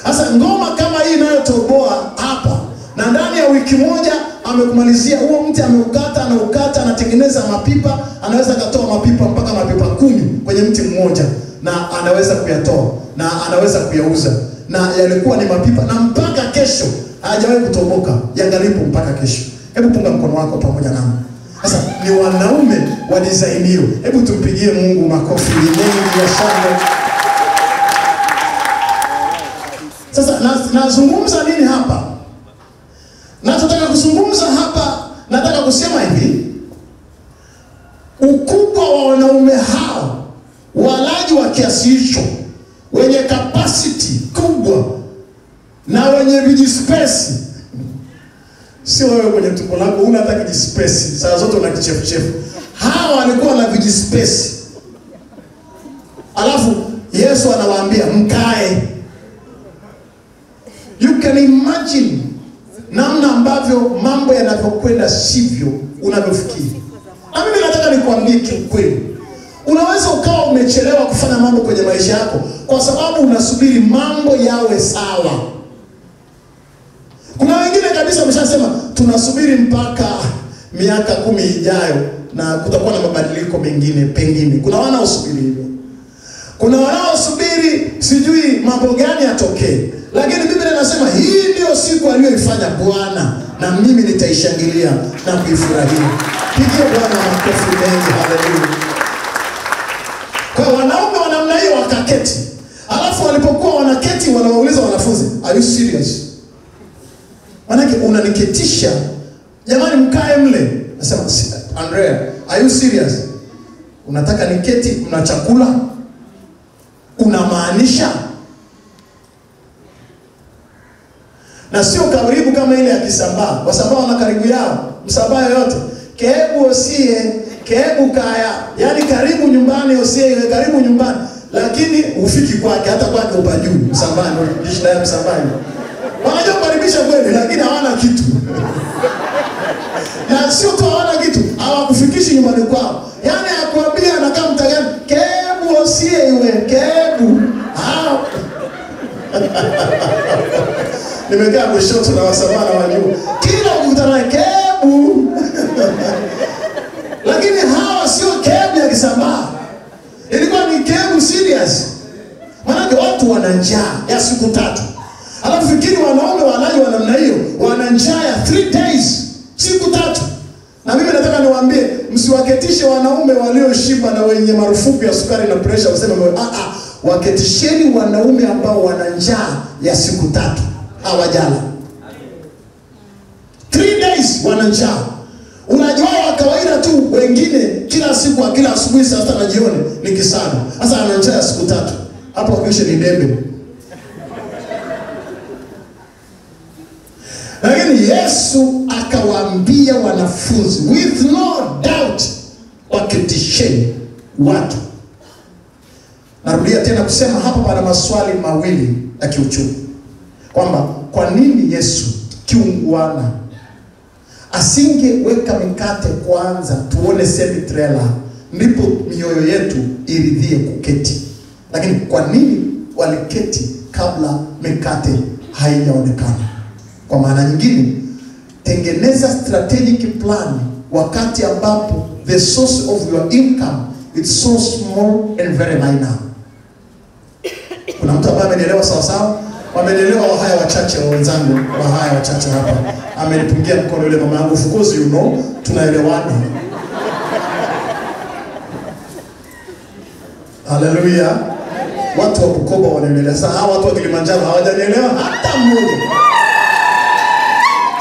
Speaker 2: Sasa ngoma kama hii inayotoboa hapa na ndani ya wiki moja amekumalizia huo mti, anaukata, anatengeneza mapipa, anaweza katoa mapipa mpaka mapipa 10 kwenye mti mmoja na anaweza kuyatoa na anaweza kuyauza. Na yalikuwa ni mapipa na mpaka kesho hajawahi kutoboka, yangalipo mpaka kesho. Hebu punga mkono wako pamoja nami. Sasa ni wanaume wa design hiyo. Hebu tumpigie Mungu makofi mengi ya shangwe. Sasa nazungumza nini hapa? Nataka kuzungumza hapa, nataka kusema hivi. Ukubwa wa wanaume hao, walaji wa kiasi hicho, wenye capacity kubwa na wenye vijispesi. Sio wewe kwenye tumbo lako una hata kijispesi, saa zote una kichefu-chefu. Hawa walikuwa na vijispesi. Alafu Yesu anawaambia mkae. You can imagine namna ambavyo mambo yanavyokwenda sivyo unavyofikiri. Na mimi nataka nikwambie kiukweli. Unaweza ukawa umechelewa kufanya mambo kwenye maisha yako kwa sababu unasubiri mambo yawe sawa. Kuna wengine kabisa wameshasema tunasubiri mpaka miaka 10 ijayo na kutakuwa na mabadiliko mengine pengine. Kuna wanaosubiri hivyo. Kuna wanaosubiri sijui mambo gani yatokee. Lakini Biblia inasema hii ndio siku aliyoifanya Bwana na mimi nitaishangilia na kuifurahia. Pigie Bwana makofi mengi, haleluya. Kwa wanaume wa namna hiyo wakaketi. Alafu walipokuwa wanaketi wanawauliza wanafunzi, "Are you serious?" Manake unaniketisha. Jamani mkae mle. Nasema, "Andrea, are you serious? Unataka niketi, una chakula? Unamaanisha?" Na sio karibu kama ile ya Kisambaa. Wasambaa wana karibu yao. Msambaa yoyote. Kebu osie, kebu kaya. Yaani karibu nyumbani osie, karibu nyumbani. Lakini ufiki kwake, hata kwake upa juu. Msambaa ndio shida ya Msambaa. Wanajua kukaribisha kweli lakini hawana kitu. Na sio tu hawana kitu, hawakufikishi nyumbani kwao. Yaani akwambia anakaa mtagani, kebu kebu osie iwe kebu. Nimekaa kushoto na wasamana wajua. Kila ukutana kebu. Lakini hawa sio kebu ya Kisambaa. Ilikuwa ni kebu serious. Maana watu wana njaa ya siku 3. Alafu fikiri wanaume walaji wa namna hiyo, wana njaa ya 3 days, siku 3. Na mimi nataka niwaambie, msiwaketishe wanaume walioshiba na wenye marufuku ya sukari na pressure useme waketisheni wanaume ambao wana njaa ya siku 3. Hawajala. 3 days wana njaa. Unajua wa kawaida tu, wengine kila siku, kila asubuhi saa 6 na jioni ni kisado. Sasa ana njaa ya siku 3. Hapo kesho ni dembe. Lakini Yesu akawaambia wanafunzi with no doubt waketisheni watu. Narudia tena kusema hapa pana maswali mawili ya kiuchumi. Kwamba kwa nini Yesu kiungwana asingeweka mikate kwanza tuone semi trailer ndipo mioyo yetu iridhie kuketi. Lakini kwa nini waliketi kabla mikate haijaonekana? Kwa maana nyingine, tengeneza strategic plan wakati ambapo the source of your income is so small and very minor. Kuna mtu ambaye amenielewa sawa sawa? Wamenielewa wahaya wachache wa wenzangu, wahaya wachache hapa. Amenipungia mkono yule mama yangu, of course you know, tunaelewana. Hallelujah. Watu wa Bukoba wanaelewa. Sasa hawa watu wa Kilimanjaro hawajanielewa hata mmoja.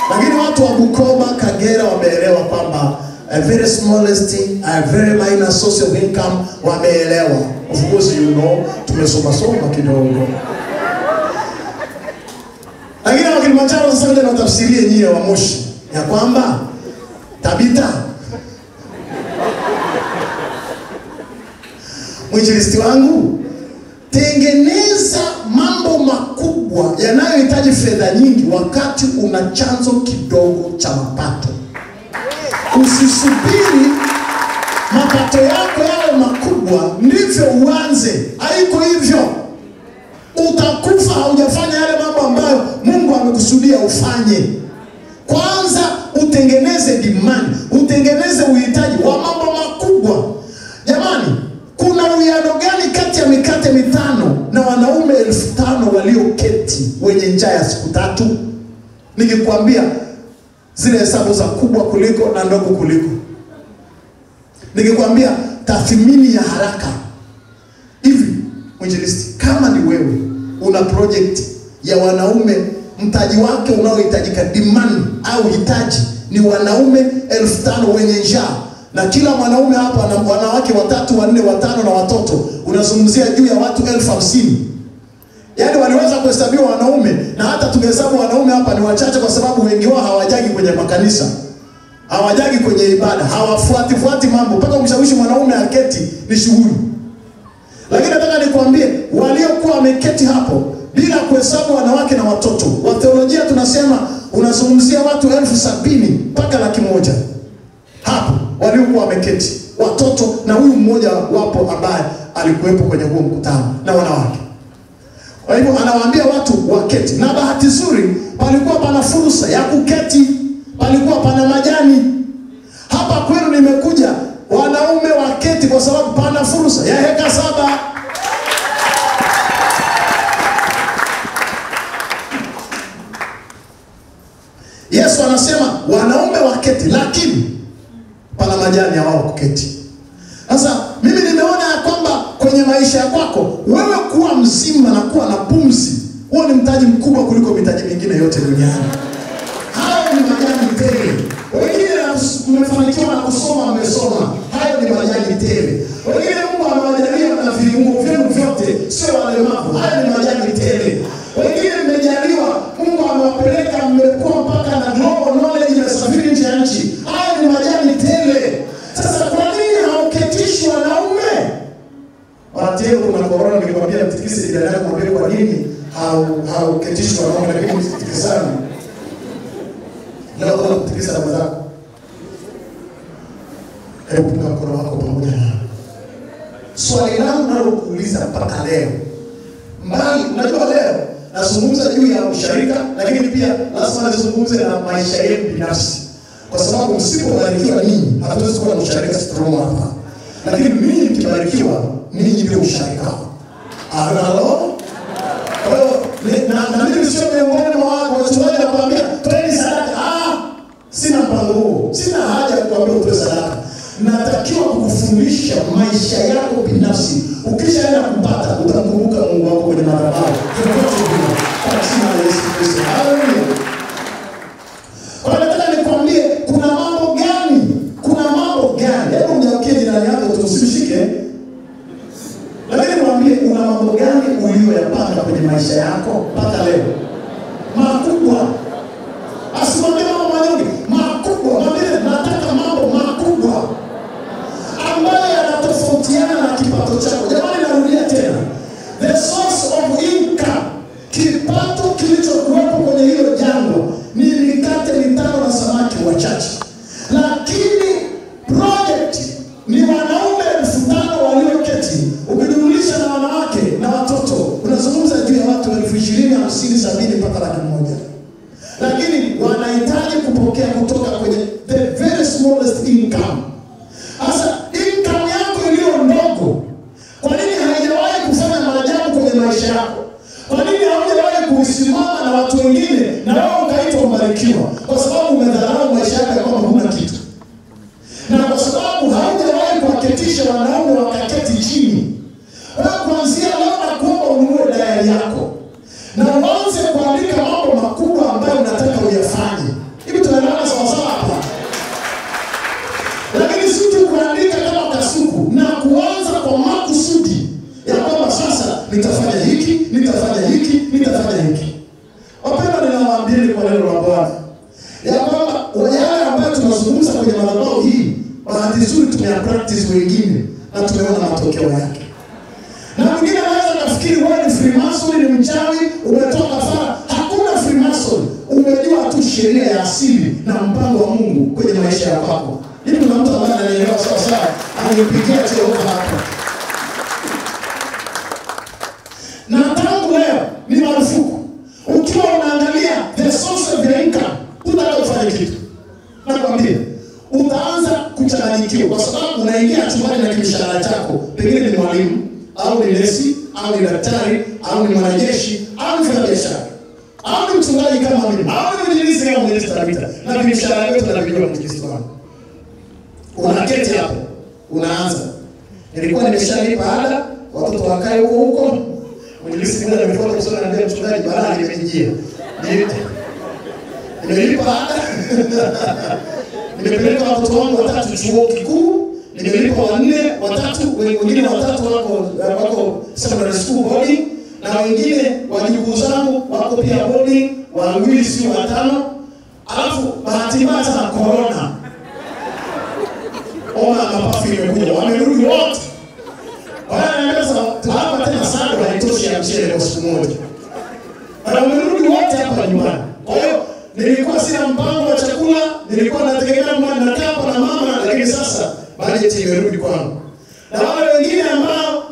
Speaker 2: Lakini watu wa Bukoba, Kagera wameelewa kwamba a very smallest, a very minor source of income wameelewa. Of course you know, tumesoma kidogo. Lakini wa Kilimanjaro sasa ndio natafsirie nyie wa Moshi ya kwamba Tabita mwinjilisti wangu, tengeneza mambo makubwa yanayohitaji fedha nyingi wakati una chanzo kidogo cha mapato. Usisubiri mapato yako yawe makubwa ndivyo uanze. Haiko hivyo. Utakufa haujafanya yale mambo ambayo Mungu amekusudia ufanye. Kwanza utengeneze demand, utengeneze uhitaji wa mambo makubwa. Jamani, kuna uwiano gani kati ya mikate 5 na wanaume 5,000 walioketi wenye njaa ya siku 3? Nikikwambia zile hesabu za kubwa kuliko na ndogo kuliko. Nikikwambia tathmini ya haraka. Hivi, mwinjilisti, kama ni wewe una project ya wanaume, mtaji wake unaohitajika, demand au hitaji ni wanaume 5,000 wenye njaa, na kila mwanaume hapa ana wanawake 3, 4, 5 na watoto, unazungumzia juu ya watu 50,000. Yaani waliweza kuhesabiwa wanaume, na hata tungehesabu wanaume hapa ni wachache kwa sababu wengi wao hawajagi kwenye makanisa. Hawajagi kwenye ibada, hawafuati mambo. Mpaka kumshawishi mwanaume aketi ni shughuli. Lakini nataka nikwambie waliokuwa wameketi hapo bila kuhesabu wanawake na watoto. Wa theolojia tunasema unazungumzia watu 70,000 mpaka 100,000. Hapo waliokuwa wameketi, watoto na huyu mmoja wapo ambaye alikuwepo kwenye huo mkutano na wanawake. Kwa hivyo anawaambia watu waketi. Na bahati nzuri palikuwa pana fursa ya kuketi. Palikuwa pana majani. Hapa kwenu nimekuja wanaume waketi kwa sababu pana fursa ya heka 7. Yesu anasema wanaume waketi, lakini pana majani ya wao kuketi. Sasa mimi nimeona ya kwamba kwenye maisha ya kwako wewe kuwa mzima na kuwa na pumzi, huo ni mtaji mkubwa kuliko mitaji mingine yote duniani. Hayo ni majani tele. Wengine mmefanikiwa na kusoma, mmesoma. Hayo ni majani tele. Wengine Mungu amewajalia na viungo vyenu vyote, sio walemavu. Hayo ni majani tele. Wengine mmejaliwa, Mungu amewapeleka, mmekuwa mpaka na global knowledge, mmesafiri nje ya nchi. Hayo ni majani tele. Sasa kwa nini hauketishi wanaume? Wanateo kuna corona, nikikwambia mtikise idara yako mwambie kwa nini hauketishi wanaume, lakini mtikisani. Leo kuna kutikisa damu zako. Hebu punga mkono wako pamoja na swali langu nalokuuliza mpaka leo, mbali unajua leo nazungumza juu ya usharika, lakini pia lazima nizungumze na maisha yenu binafsi, kwa sababu msipobarikiwa ninyi hatuwezi kuwa na usharika strong hapa, lakini mimi mkibarikiwa ninyi ndio usharika. Halo. Kwa hiyo na mimi sio miongoni mwa wachungaji nakwambia toeni sadaka. Sina mpango huo. Sina haja ya kuambia utoe sadaka. Natakiwa kukufundisha maisha yako binafsi. Ukishaenda kupata utamkumbuka Mungu wako kwenye madhabahu. Kwa jina la Yesu Kristo. Haleluya. Kwa nataka nikwambie kuna mambo gani? Kuna mambo gani? Hebu mgeukie jirani yako tusimshike. Lakini mwambie una mambo gani uliyoyapanga kwenye maisha yako mpaka leo? Makubwa. Asimwambie mambo madogo, makubwa. Mwambie nataka mambo makubwa ambayo yanatofautiana na kipato chako. Jamani, narudia tena. The source of income, kipato kilichokuwepo kwenye hilo jambo ni mikate 5 na samaki wachache. Lakini project ni wanaume 5,000 walioketi. Ukijumlisha na wanawake na watoto, unazungumza juu ya watu 20,000, 50,000, 70 mpaka 100,000. Lakini wanahitaji kupokea kutoka kwenye the very smallest income. Sasa income yako iliyo ndogo, kwa nini haijawahi kufanya maajabu kwenye maisha yako? Kwa nini haujawahi kusimama na watu wengine na wao ukaitwa mbarikiwa? Kwa sababu umedharau maisha yako kama huna kitu. Na kwa sababu haujawahi kuwaketisha wanaume wakaketi chini. Wewe kuanzia leo nakuomba ununue diary yako na uanze kuandika mambo makubwa ambayo unataka uyafanye. Hivi tunaelewana sawa sawa hapa? Lakini si tu kuandika kama kasuku, na kuanza kwa makusudi ya kwamba sasa nitafanya hiki, nitafanya hiki, nitafanya hiki. Wapendwa, ninawaambia kwa neno la Bwana ya kwamba yale ambayo tunazungumza kwenye madhabahu hii, bahati nzuri tumeyapractice wengine na tumeona matokeo yake. Na mwingine anaweza kufikiri wewe ni Freemason, ni mchawi, umetoka kafara. Hakuna Freemason. Umejua tu sheria ya asili na mpango wa Mungu kwenye maisha yako. Hivi kuna mtu ambaye ananielewa sawa sawa, anipigia Jehova hapa. Na tangu leo ni marufuku. Ukiwa unaangalia the source of your income, unataka kufanya kitu. Nakwambia, utaanza kuchanganyikiwa kwa sababu unaingia chumbani na kimshahara chako. Pengine ni mwalimu, au ni nesi, au ni daktari, au ni mwanajeshi, au ni mfanyabiashara, au ni mchungaji kama mimi, au ni mwinjilisti kama mwinjilisti Tabita. Na kimshahara wetu tunavijua mwinjilisti wangu. Unaketi hapo, unaanza. Nilikuwa nimeshalipa ada, watoto wakae huko. Mwinjilisti mmoja amefuata kusoma na ndio mchungaji baada nimejia. Nimelipa ada. Nimepeleka watoto wangu 3 chuo kikuu. Nimelipa 4, 3, wengine 3 wako secondary school boarding, na wengine wajukuu zangu wako pia boarding, 2 si 5. Alafu bahati mbaya sana corona. Ona mapafu imekuja, wamerudi wote. Wanaanza hapa tena sana haitoshi ya mchele kwa siku moja. Wamerudi wote hapa nyumbani. Kwa hiyo nilikuwa sina mpango wa chakula, nilikuwa nategemea mwana nakaa hapa na mama, lakini sasa budget imerudi kwangu. Na wale wengine ambao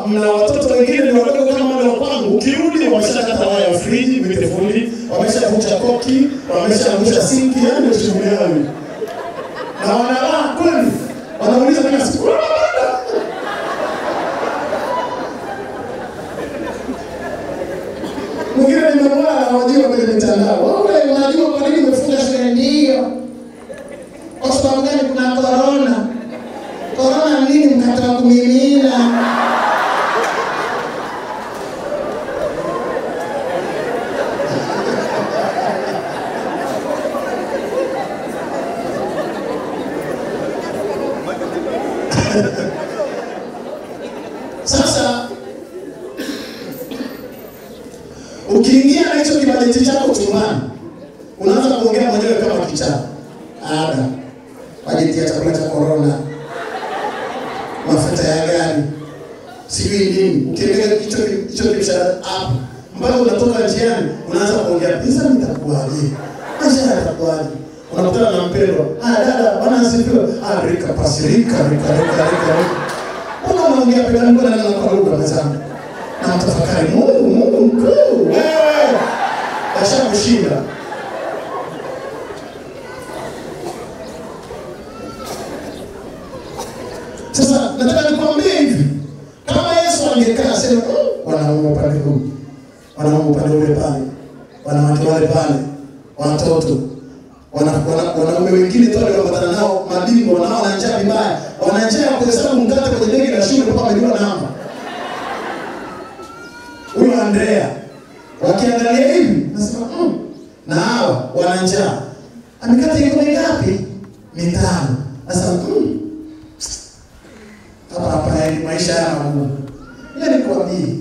Speaker 2: mna watoto wengine ni wadogo kama wale wa kwangu, ukirudi wameshakata waya friji, mwite fundi, wameshavunja koki, wameshavunja sinki, yani shughuli yao. Na wanalala kweli. Wanauliza kama siku mwingine nimemwona anawajua kwenye mitandao. Wewe unajua kwa nini umefunga shule? Ndio. Kwa sababu gani? Kuna corona. Corona nini? Mkate wa kumimina. Sasa ukiingia na hicho kibajeti chako chumbani, unaanza kuongea mwenyewe kama kichaa. Ada, bajeti ya chakula cha corona, mafuta ya gari, sijui nini. Ukiingia hicho kimshahara hapo, mpaka unatoka njiani, unaanza kuongea pesa nitakuaje? Maisha yatakuaje? Unakutana na mpendwa, dada, bwana asifiwe. Rika pasirika, rika. nilikuwa naongea pale Mungu na kwa lugha mzangu. Na mtafakari Mungu mkuu. Wewe. Acha kushinda. Sasa nataka nikwambie hivi. Kama Yesu angekaa sema wanaume pale huko. Wanaume pale ule pale. Wanawake wale pale. Watoto. Wanaume wengine tu waliopatana nao madini wanao na njaa mbaya. Wana njaa ya kuhesabu mkate kwenye begi la shule mpaka milioni namba. Huyo Andrea wakiangalia hivi nasema na hawa wana njaa. Amikate iko ngapi? 5. Sasa hapa ni maisha ya Mungu. Yeye nikwambie.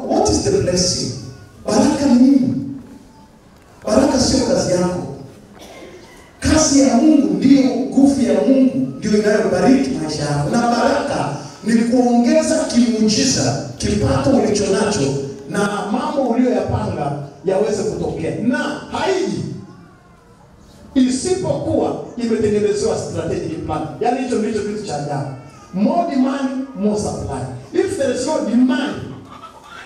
Speaker 2: What is the blessing? Baraka ni nini? Baraka sio kazi yako. Kazi ya Mungu ndio nguvu ya Mungu ndio inayobariki maisha yako. Na baraka ni kuongeza kimuujiza kipato ulicho nacho na mambo uliyoyapanga yaweze kutokea. Na haiji isipokuwa imetengenezewa strategic plan. Yaani hicho ndicho kitu cha ajabu. More demand, more supply. If there is no demand,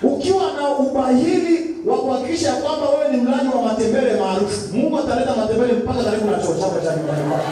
Speaker 2: ukiwa na ubahili wa kuhakikisha kwamba wewe ni mlaji wa matembele maarufu, Mungu ataleta matembele mpaka karibu na choo chako cha nyumbani kwako.